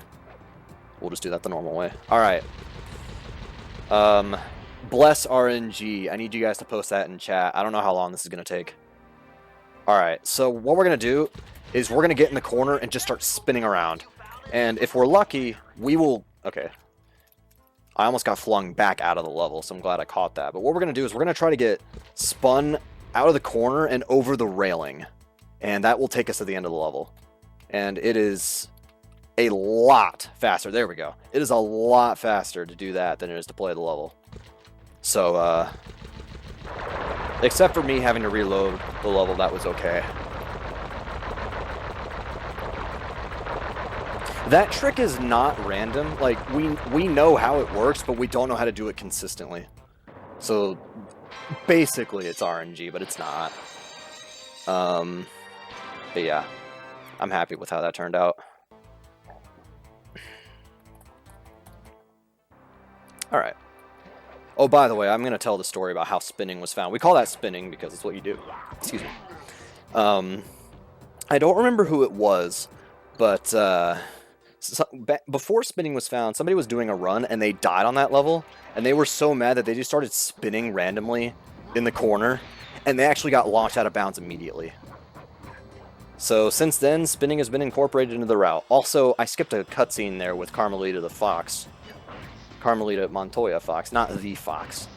We'll just do that the normal way. Alright. Bless RNG. I need you guys to post that in chat. I don't know how long this is going to take. Alright, so what we're going to do is we're going to get in the corner and just start spinning around. And if we're lucky, we will... Okay. I almost got flung back out of the level, so I'm glad I caught that. But what we're going to do is we're going to try to get spun out of the corner and over the railing. And that will take us to the end of the level. And it is a lot faster. There we go. It is a lot faster to do that than it is to play the level. So, except for me having to reload the level, that was okay. That trick is not random. Like, we know how it works, but we don't know how to do it consistently. So, basically, it's RNG, but it's not. But yeah, I'm happy with how that turned out. Alright. Oh, by the way, I'm going to tell the story about how spinning was found. We call that spinning because it's what you do. Excuse me. I don't remember who it was, but before spinning was found, somebody was doing a run and they died on that level, and they were so mad that they just started spinning randomly in the corner, and they actually got launched out of bounds immediately. So since then, spinning has been incorporated into the route. Also, I skipped a cutscene there with Carmelita the Fox. Carmelita Montoya Fox, not the Fox.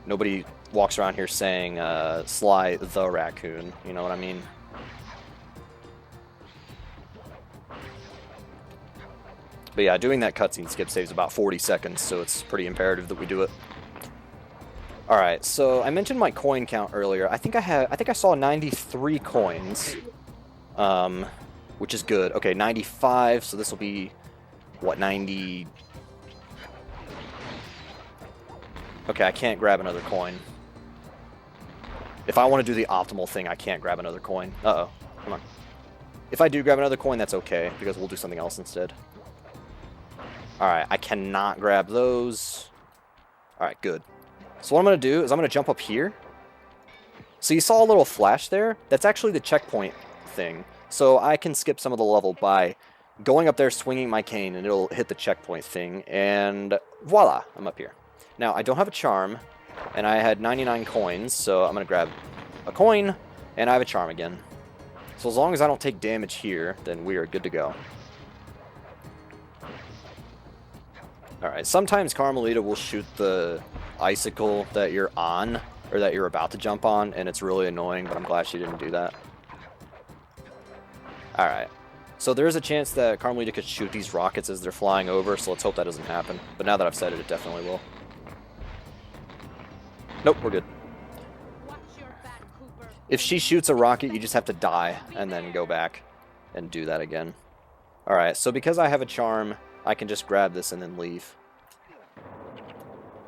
Nobody walks around here saying Sly the Raccoon, you know what I mean? But yeah, doing that cutscene skip saves about 40 seconds, so it's pretty imperative that we do it. Alright, so I mentioned my coin count earlier. I think I saw 93 coins. Which is good. Okay, 95, so this will be what, 90. Okay, I can't grab another coin. If I want to do the optimal thing, I can't grab another coin. Uh-oh. Come on. If I do grab another coin, that's okay, because we'll do something else instead. Alright, I cannot grab those. Alright, good. So what I'm going to do is I'm going to jump up here. So you saw a little flash there? That's actually the checkpoint thing. So I can skip some of the level by going up there, swinging my cane, and it'll hit the checkpoint thing. And voila, I'm up here. Now, I don't have a charm, and I had 99 coins, so I'm going to grab a coin, and I have a charm again. So as long as I don't take damage here, then we are good to go. Alright, sometimes Carmelita will shoot the icicle that you're on, or that you're about to jump on, and it's really annoying, but I'm glad she didn't do that. Alright, so there's a chance that Carmelita could shoot these rockets as they're flying over, so let's hope that doesn't happen. But now that I've said it, it definitely will. Nope, we're good. If she shoots a rocket, you just have to die, and then go back and do that again. Alright, so because I have a charm, I can just grab this and then leave.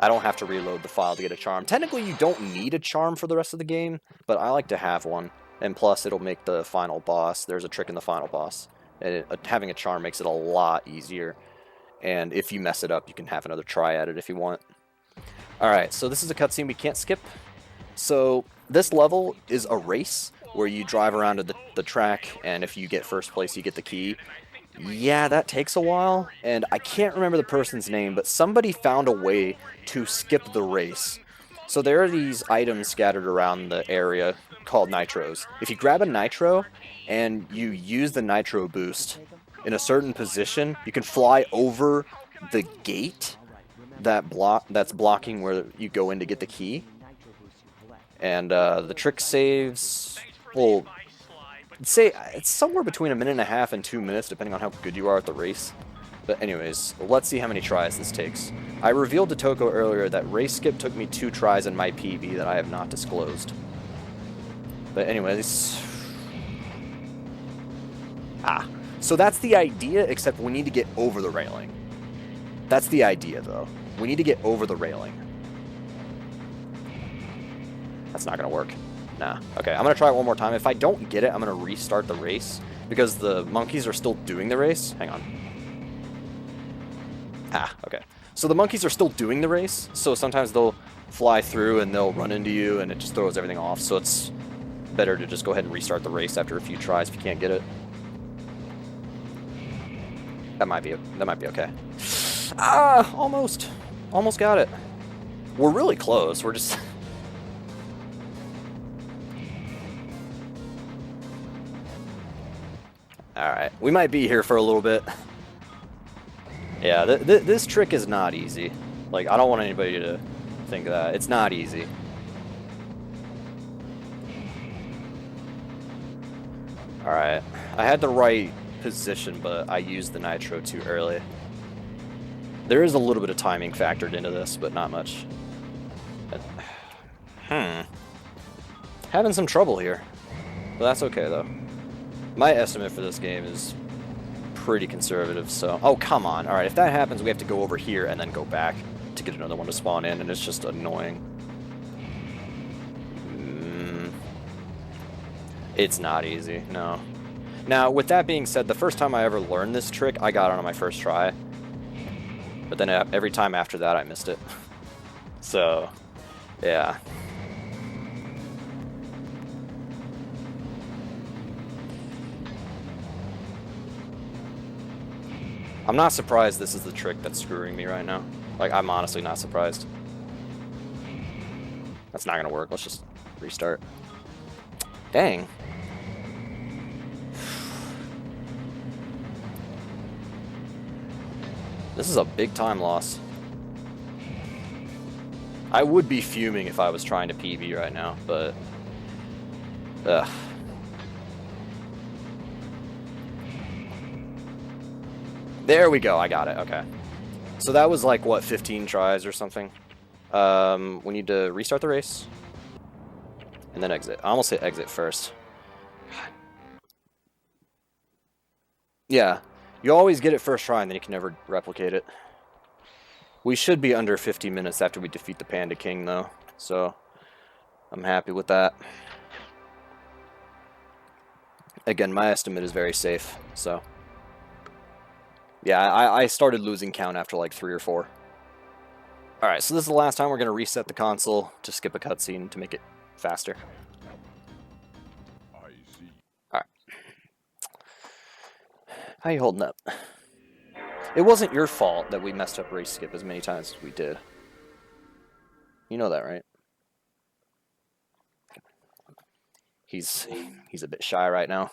I don't have to reload the file to get a charm. Technically, you don't need a charm for the rest of the game, but I like to have one. And plus, it'll make the final boss. There's a trick in the final boss. And having a charm makes it a lot easier. And if you mess it up, you can have another try at it if you want. Alright, so this is a cutscene we can't skip. So this level is a race where you drive around to the track, and if you get first place, you get the key. Yeah, that takes a while, and I can't remember the person's name, but somebody found a way to skip the race. So there are these items scattered around the area called nitros. If you grab a nitro and you use the nitro boost in a certain position, you can fly over the gate that's blocking where you go in to get the key. And the trick saves, well, say it's somewhere between 1.5 minutes and 2 minutes, depending on how good you are at the race. But anyways, let's see how many tries this takes. I revealed to Toko earlier that race skip took me 2 tries in my PB that I have not disclosed. But anyways... So that's the idea, except we need to get over the railing. That's the idea, though. We need to get over the railing. That's not going to work. Nah. Okay, I'm going to try it one more time. If I don't get it, I'm going to restart the race, because the monkeys are still doing the race. Hang on. Okay. So the monkeys are still doing the race, so sometimes they'll fly through and they'll run into you and it just throws everything off, so it's better to just go ahead and restart the race after a few tries if you can't get it. That might be okay. Ah, almost got it. We're really close. We're just all right. We might be here for a little bit. Yeah, this trick is not easy. Like, I don't want anybody to think that it's not easy. All right, I had the right position, but I used the nitro too early. There is a little bit of timing factored into this, but not much. Having some trouble here. But that's okay, though. My estimate for this game is pretty conservative, so... Oh, come on. Alright, if that happens, we have to go over here and then go back to get another one to spawn in, and it's just annoying. It's not easy, no. Now, with that being said, the first time I ever learned this trick, I got it on my first try. But then every time after that, I missed it. So, yeah. I'm not surprised this is the trick that's screwing me right now. Like, I'm honestly not surprised. That's not gonna work. Let's just restart. Dang. This is a big time loss. I would be fuming if I was trying to PB right now, but... Ugh. There we go, I got it, okay. So that was like, what, 15 tries or something? We need to restart the race. And then exit. I almost hit exit first. Yeah, you always get it first try and then you can never replicate it. We should be under 50 minutes after we defeat the Panda King, though. So, I'm happy with that. Again, my estimate is very safe, so... Yeah, I started losing count after like 3 or 4. Alright, so this is the last time we're going to reset the console to skip a cutscene to make it faster. Alright. How you holding up? It wasn't your fault that we messed up race skip as many times as we did. You know that, right? He's a bit shy right now.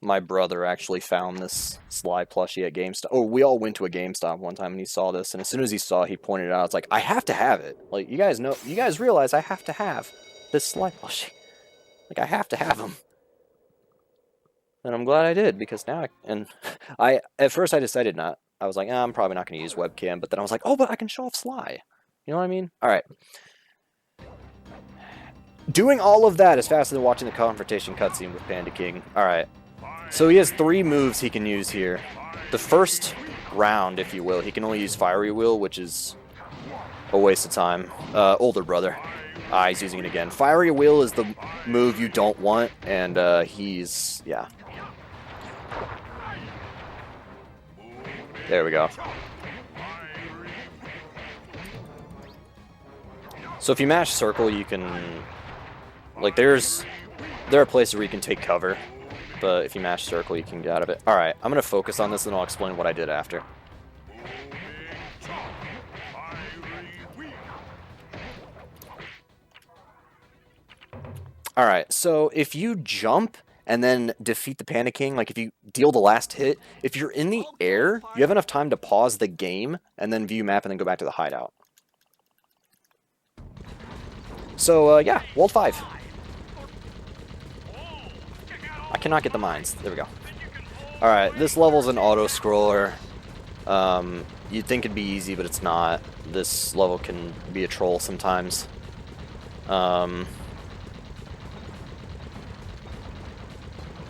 My brother actually found this Sly plushie at GameStop. Oh, we all went to a GameStop one time and he saw this, and as soon as he saw it, he pointed it out. It's like, I have to have it. Like, you guys realize I have to have this Sly plushie. Like, I have to have him. And I'm glad I did, because now at first I decided not. I was like, I'm probably not going to use webcam, but then I was like, oh, but I can show off Sly. You know what I mean? All right. Doing all of that is faster than watching the confrontation cutscene with Panda King. All right. So he has 3 moves he can use here. The first round, if you will, he can only use Fiery Wheel, which is a waste of time. Older brother. He's using it again. Fiery Wheel is the move you don't want, and yeah. There we go. So if you mash circle, you can... Like, there are places where you can take cover. But if you mash circle, you can get out of it. Alright, I'm going to focus on this and I'll explain what I did after. Alright, so if you jump and then defeat the Panda King, like if you deal the last hit, if you're in the air, you have enough time to pause the game and then view map and then go back to the hideout. So, yeah, World 5. I cannot get the mines. There we go. Alright, this level's an auto-scroller. You'd think it'd be easy, but it's not. This level can be a troll sometimes.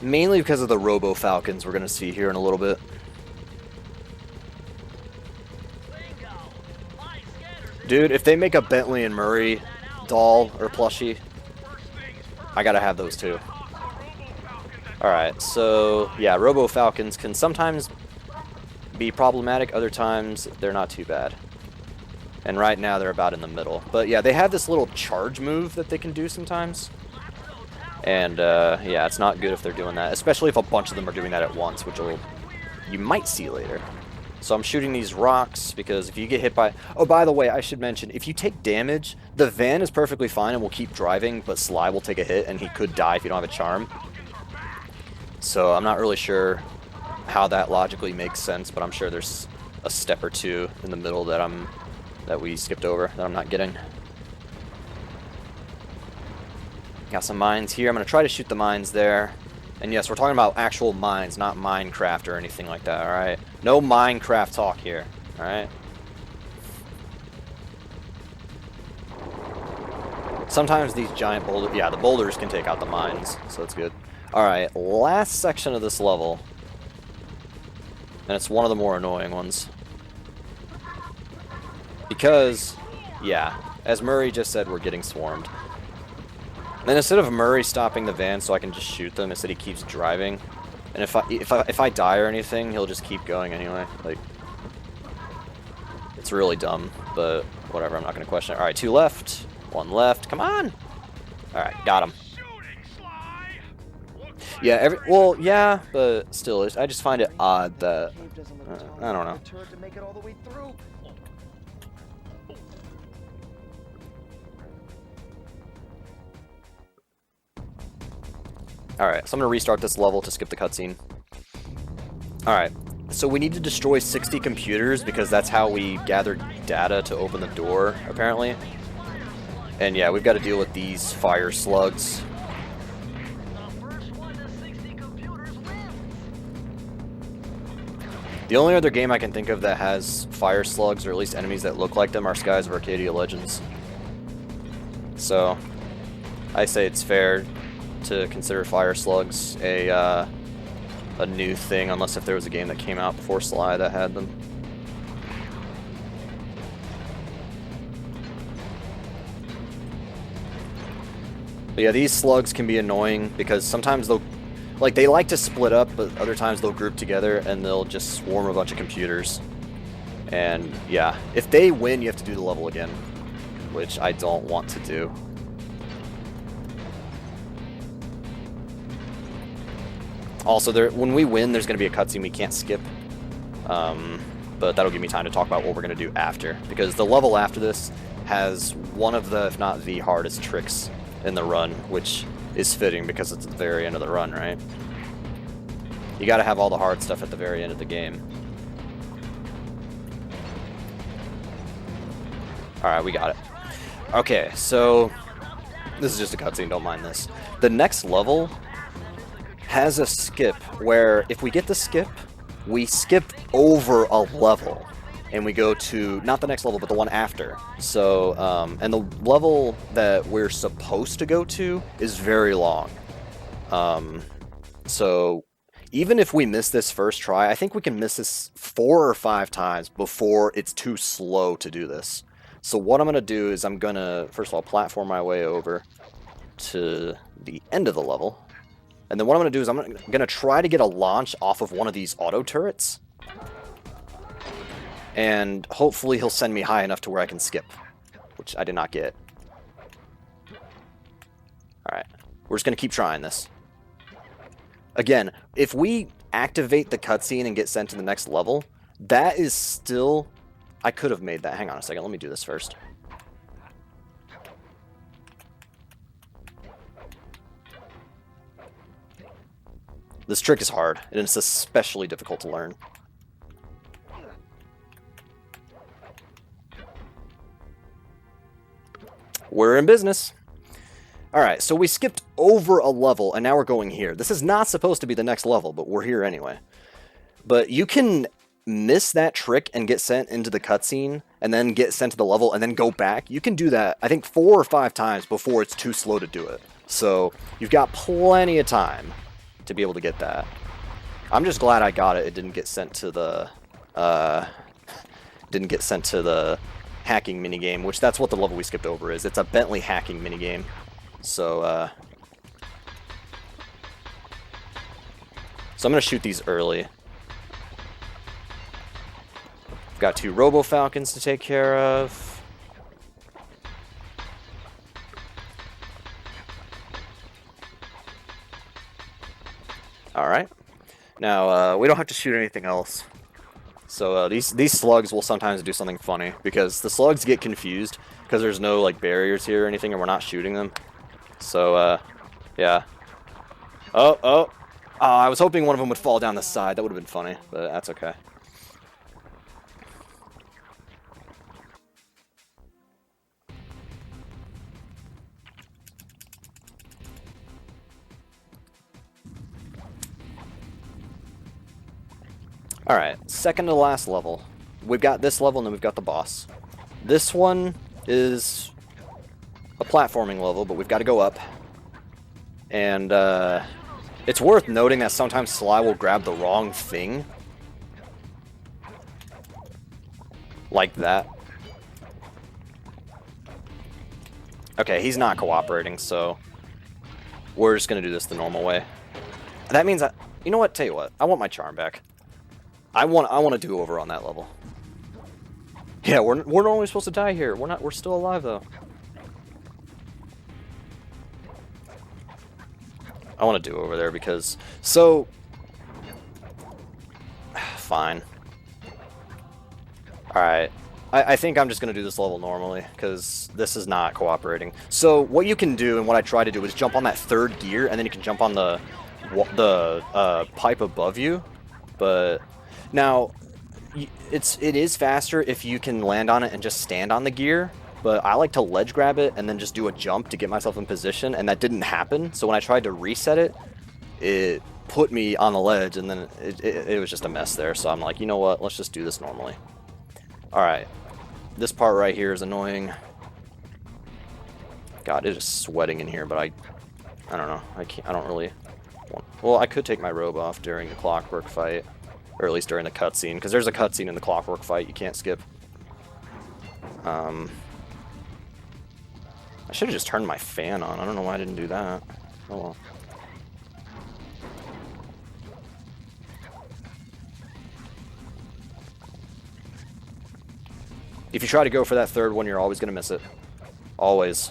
Mainly because of the Robo-Falcons we're going to see here in a little bit. Dude, if they make a Bentley and Murray doll or plushie, I gotta have those too. Alright, so yeah, Robo Falcons can sometimes be problematic, other times they're not too bad. And right now they're about in the middle. But yeah, they have this little charge move that they can do sometimes. And yeah, it's not good if they're doing that, especially if a bunch of them are doing that at once, which you might see later. So I'm shooting these rocks because if you get hit by... Oh, by the way, I should mention, if you take damage, the van is perfectly fine and will keep driving, but Sly will take a hit and he could die if you don't have a charm. So I'm not really sure how that logically makes sense, but I'm sure there's a step or two in the middle that we skipped over that I'm not getting. Got some mines here. I'm going to try to shoot the mines there. And yes, we're talking about actual mines, not Minecraft or anything like that, alright? No Minecraft talk here, alright? Sometimes these giant boulders, yeah, the boulders can take out the mines, so that's good. Alright, last section of this level. And it's one of the more annoying ones. Because, yeah, as Murray just said, we're getting swarmed. And instead of Murray stopping the van so I can just shoot them, instead he keeps driving. And if I die or anything, he'll just keep going anyway. Like, it's really dumb, but whatever, I'm not going to question it. Alright, 2 left, 1 left, come on! Alright, got him. Yeah, well, yeah, but still, I just find it odd that, I don't know. Alright, so I'm going to restart this level to skip the cutscene. Alright, so we need to destroy 60 computers because that's how we gathered data to open the door, apparently. And yeah, we've got to deal with these fire slugs. The only other game I can think of that has fire slugs, or at least enemies that look like them, are Skies of Arcadia Legends. So, I say it's fair to consider fire slugs a new thing, unless if there was a game that came out before Sly that had them. But yeah, these slugs can be annoying because sometimes they like to split up, but other times they'll group together and they'll just swarm a bunch of computers. And yeah, if they win, you have to do the level again, which I don't want to do. Also, when we win, there's going to be a cutscene we can't skip. But that'll give me time to talk about what we're going to do after. Because the level after this has one of the, if not the hardest tricks in the run, which is fitting because it's at the very end of the run, right? You got to have all the hard stuff at the very end of the game. Alright, we got it. Okay, so this is just a cutscene, don't mind this. The next level has a skip where if we get the skip, we skip over a level and we go to not the next level but the one after. So and the level that we're supposed to go to is very long. So even if we miss this first try, I think we can miss this 4 or 5 times before it's too slow to do this. So what I'm going to do is I'm going to first of all platform my way over to the end of the level. And then what I'm going to do is I'm going to try to get a launch off of one of these auto turrets. And hopefully he'll send me high enough to where I can skip, which I did not get. Alright, we're just going to keep trying this. Again, if we activate the cutscene and get sent to the next level, that is still... I could have made that. Hang on a second, let me do this first. This trick is hard, and it's especially difficult to learn. We're in business. Alright, so we skipped over a level, and now we're going here. This is not supposed to be the next level, but we're here anyway. But you can miss that trick and get sent into the cutscene, and then get sent to the level, and then go back. You can do that, I think, 4 or 5 times before it's too slow to do it. So, you've got plenty of time to be able to get that. I'm just glad I got it. It didn't get sent to the hacking minigame, which that's what the level we skipped over is. It's a Bentley hacking minigame. So So I'm going to shoot these early. I've got 2 Robo Falcons to take care of. Alright. Now, we don't have to shoot anything else. So these slugs will sometimes do something funny, because the slugs get confused, because there's no like barriers here or anything, and we're not shooting them. So, yeah. Oh, I was hoping one of them would fall down the side. That would have been funny, but that's okay. Alright, second to last level. We've got this level, and then we've got the boss. This one is a platforming level, but we've got to go up. And, it's worth noting that sometimes Sly will grab the wrong thing. Like that. Okay, he's not cooperating, so we're just going to do this the normal way. That means you know what? Tell you what. I want my charm back. I want to do over on that level. Yeah, we're normally supposed to die here. We're still alive though. I want to do over there because fine. All right. I think I'm just going to do this level normally because this is not cooperating. So what you can do and what I try to do is jump on that 3rd gear, and then you can jump on the pipe above you. But now it is faster if you can land on it and just stand on the gear. But I like to ledge grab it and then just do a jump to get myself in position, and that didn't happen. So when I tried to reset it, it put me on the ledge, and then it was just a mess there. So I'm like, you know what? Let's just do this normally. All right. This part right here is annoying. God, it is sweating in here, but I don't know. I don't really want... Well, I could take my robe off during the clockwork fight, or at least during the cutscene, because there's a cutscene in the clockwork fight you can't skip. I should have just turned my fan on. I don't know why I didn't do that. Oh well. If you try to go for that 3rd one, you're always going to miss it. Always.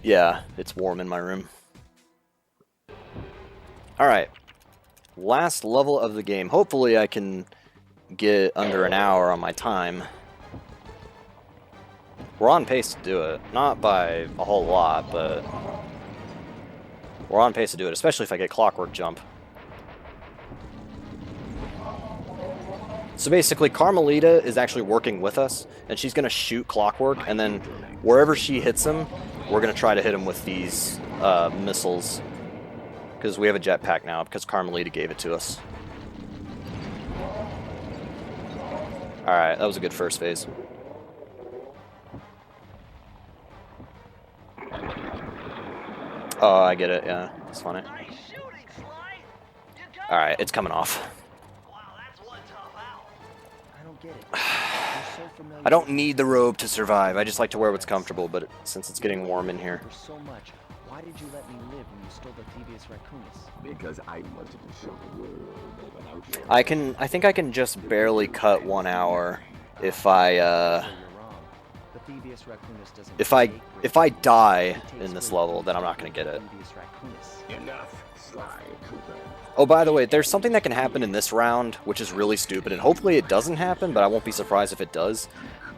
Yeah, it's warm in my room. Alright. Last level of the game. Hopefully I can get under an hour on my time. We're on pace to do it. Not by a whole lot, but we're on pace to do it, especially if I get Clockwork Jump. So basically, Carmelita is actually working with us, and she's going to shoot Clockwork, and then wherever she hits him, we're going to try to hit him with these missiles. Because we have a jetpack now, because Carmelita gave it to us. Alright, that was a good first phase. Oh, I get it, yeah. It's funny. Alright, it's coming off. I don't need the robe to survive. I just like to wear what's comfortable, but since it's getting warm in here. So much. Why did you let me live when you stole the Thievius Raccoonus? Because I wanted to show the world that I think I can just barely cut 1 hour if I You're wrong. The Thievius Raccoonus doesn't if I die in this level, then I'm not gonna get it. Thievius Raccoonus. enough, Sly Cooper. Oh, by the way, there's something that can happen in this round, which is really stupid, and hopefully it doesn't happen, but I won't be surprised if it does.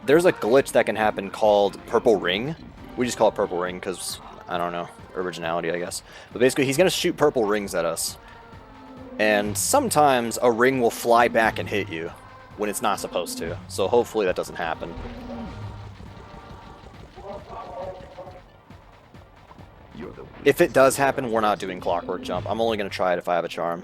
There's a glitch that can happen called Purple Ring. We just call it Purple Ring because, I don't know, originality, I guess. But basically, he's going to shoot purple rings at us. And sometimes a ring will fly back and hit you when it's not supposed to. So hopefully that doesn't happen. If it does happen, we're not doing Clockwork Jump. I'm only going to try it if I have a charm.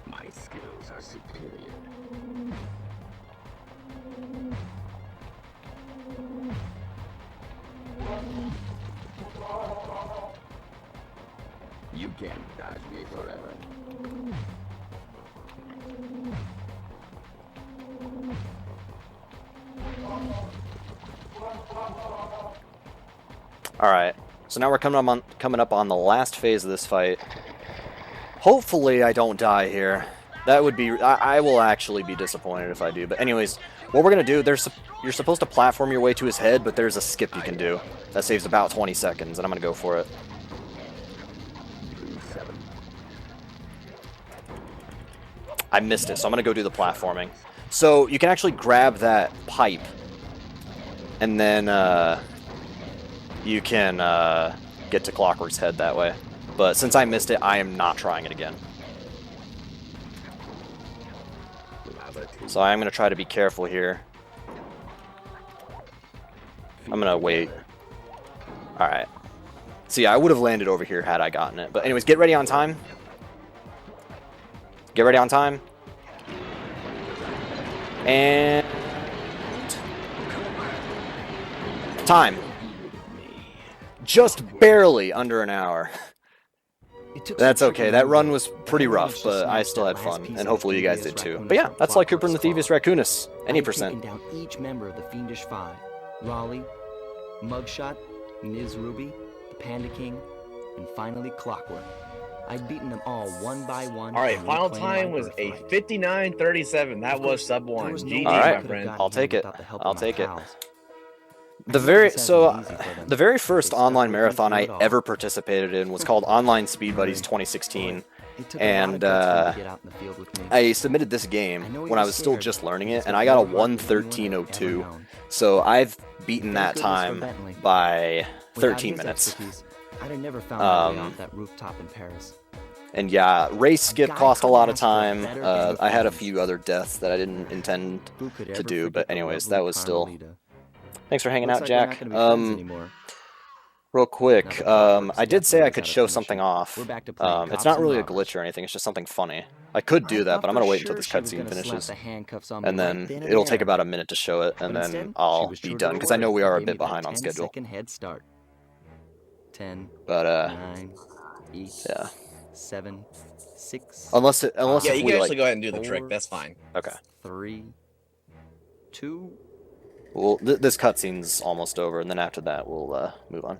My skills are superior. You can't dodge me forever. Alright, so now we're coming up on the last phase of this fight. Hopefully I don't die here. That would be... I will actually be disappointed if I do. But anyways, what we're going to do, you're supposed to platform your way to his head, but there's a skip you can do. That saves about 20 seconds, and I'm going to go for it. I missed it, so I'm going to go do the platforming. So you can actually grab that pipe, and then you can get to Clockwork's head that way. But since I missed it, I am not trying it again. So I'm going to try to be careful here. I'm going to wait. Alright. See, I would have landed over here had I gotten it. But anyways, get ready on time. Get ready on time. And... time. Just barely under an hour. That's okay. That run was pretty rough, but I still had fun, and hopefully you guys did too. But yeah, that's Sly Cooper and the Thievius Raccoonus. Any percent. Down each member of the Fiendish Five: Raleigh, Mugshot, Niz Ruby, the Panda King, and finally Clockwork. I've beaten them all one by one. All right, final time was a 59:37. That was sub 1. GG, All right, my friend. I'll take it. I'll take it. The very first online marathon I ever participated in was called Online Speed Buddies 2016, and I submitted this game when I was still just learning it, and I got a 1:13:02. So I've beaten that time by 13 minutes. And yeah, race skip cost a lot of time. I had a few other deaths that I didn't intend to do, but anyways, that was still... Thanks for hanging out, Jack. Real quick, I did say I could show something off. It's not really a glitch or anything, it's just something funny. I could do that, but I'm going to wait until this cutscene finishes. And then it'll take about a minute to show it, and then I'll be done, because I know we are a bit behind on schedule. But, yeah. 7, 6. Unless Yeah, you we, can actually like... go ahead and do the trick. That's fine. Okay. 3, 2. Well, this cutscene's almost over, and then after that we'll move on.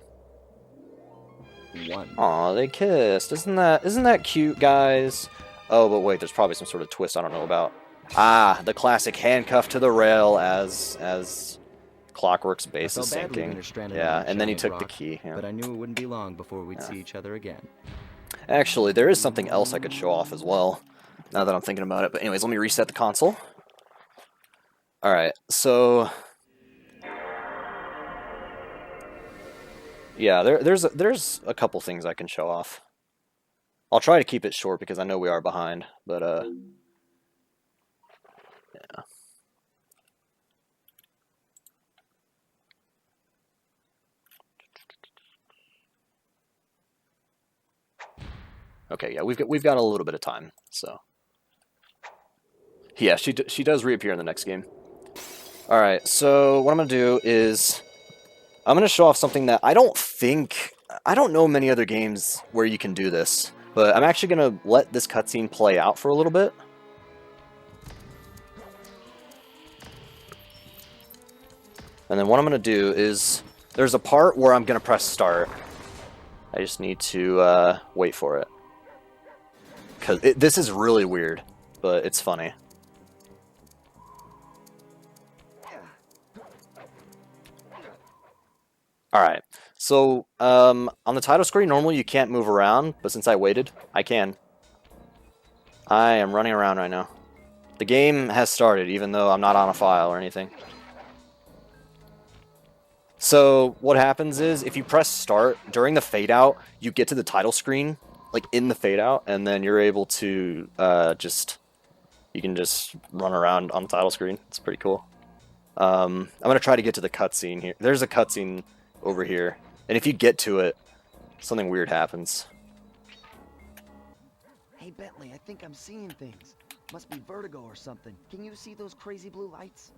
1. Aw, they kissed. Isn't that cute, guys? Oh, but wait, there's probably some sort of twist I don't know about. Ah, the classic handcuff to the rail as Clockwork's base is sinking. Yeah, and then he took the key. Yeah. But I knew it wouldn't be long before we'd see each other again. Actually, there is something else I could show off as well, now that I'm thinking about it. But anyways, let me reset the console. Alright, so... yeah, there's a couple things I can show off. I'll try to keep it short because I know we are behind, but yeah. Okay, yeah, we've got a little bit of time, so yeah, she does reappear in the next game. All right, so what I'm gonna do is I'm gonna show off something that I don't know many other games where you can do this, but I'm actually gonna let this cutscene play out for a little bit. And then what I'm gonna do is there's a part where I'm gonna press start. I just need to wait for it. Because this is really weird, but it's funny. Alright, so on the title screen, normally you can't move around, but since I waited, I can. I am running around right now. The game has started, even though I'm not on a file or anything. So what happens is, if you press start, during the fade out, you get to the title screen, like in the fade out, and then you're able to you can just run around on the title screen. It's pretty cool. I'm going to try to get to the cutscene here. There's a cutscene over here, and if you get to it, something weird happens. Hey Bentley, I think I'm seeing things. Must be vertigo or something. Can you see those crazy blue lights?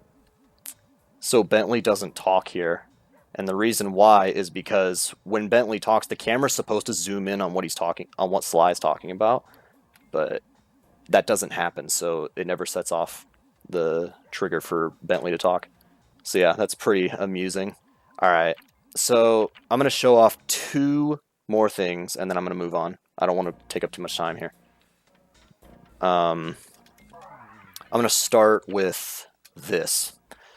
So Bentley doesn't talk here, and the reason why is because when Bentley talks, the camera's supposed to zoom in on what he's talking, on what Sly's talking about, but that doesn't happen, so it never sets off the trigger for Bentley to talk. So yeah, that's pretty amusing. Alright, So I'm going to show off 2 more things, and then I'm going to move on. I don't want to take up too much time here. I'm going to start with this.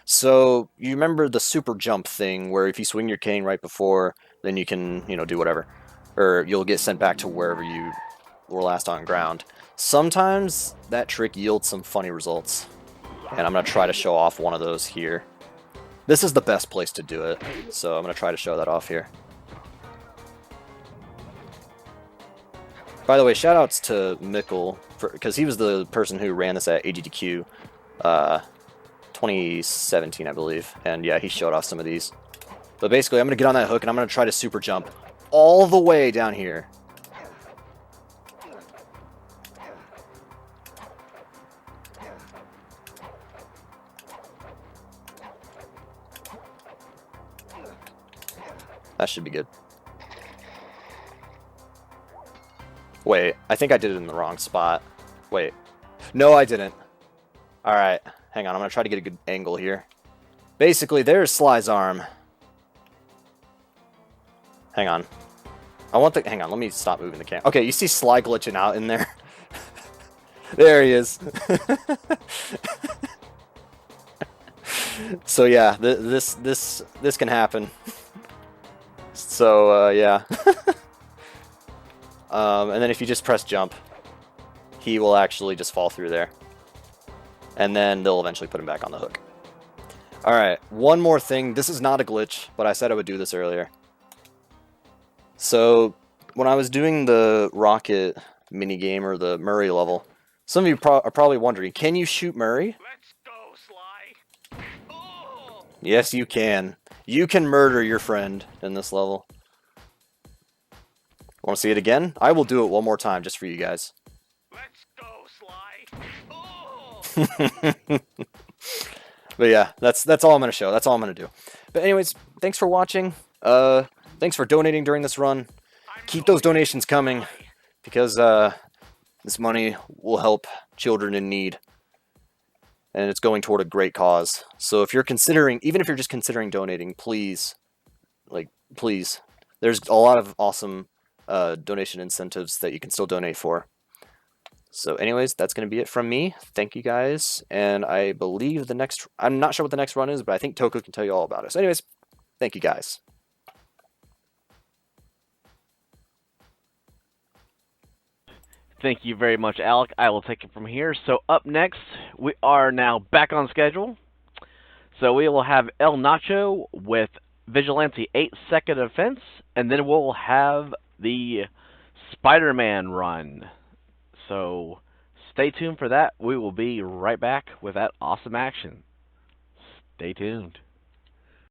So you remember the super jump thing, where if you swing your cane right before, then you can, do whatever. Or you'll get sent back to wherever you were last on ground. Sometimes that trick yields some funny results. And I'm going to try to show off one of those here. This is the best place to do it, so I'm going to try to show that off here. By the way, shoutouts to Mickle, because he was the person who ran this at AGDQ 2017, I believe. And yeah, he showed off some of these. But basically, I'm going to get on that hook, and I'm going to try to super jump all the way down here. That should be good. Wait, I think I did it in the wrong spot. Wait. No, I didn't. Alright, hang on. I'm going to try to get a good angle here. Basically, there's Sly's arm. Hang on. Hang on, let me stop moving the camera. Okay, you see Sly glitching out in there? There he is. So yeah, this can happen. So, yeah. And then if you just press jump, he will actually just fall through there. And then they'll eventually put him back on the hook. Alright, one more thing. This is not a glitch, but I said I would do this earlier. So, when I was doing the rocket minigame, or the Murray level, some of you are probably wondering, can you shoot Murray? Let's go, Sly. Oh! Yes, you can. You can murder your friend in this level. Want to see it again? I will do it one more time just for you guys. Let's go, Sly. Oh! But yeah, that's all I'm going to show. That's all I'm going to do. But anyways, thanks for watching. Thanks for donating during this run. Keep those donations coming, because this money will help children in need. And it's going toward a great cause. So if you're considering, even if you're just considering donating, please, please. There's a lot of awesome donation incentives that you can still donate for. So anyways, that's going to be it from me. Thank you guys. And I believe I'm not sure what the next run is, but I think Toku can tell you all about it. So anyways, thank you guys. Thank you very much, Alec. I will take it from here. So up next, we are now back on schedule. So we will have El Nacho with Vigilante 8-second offense, and then we'll have the Spider-Man run. So stay tuned for that. We will be right back with that awesome action. Stay tuned.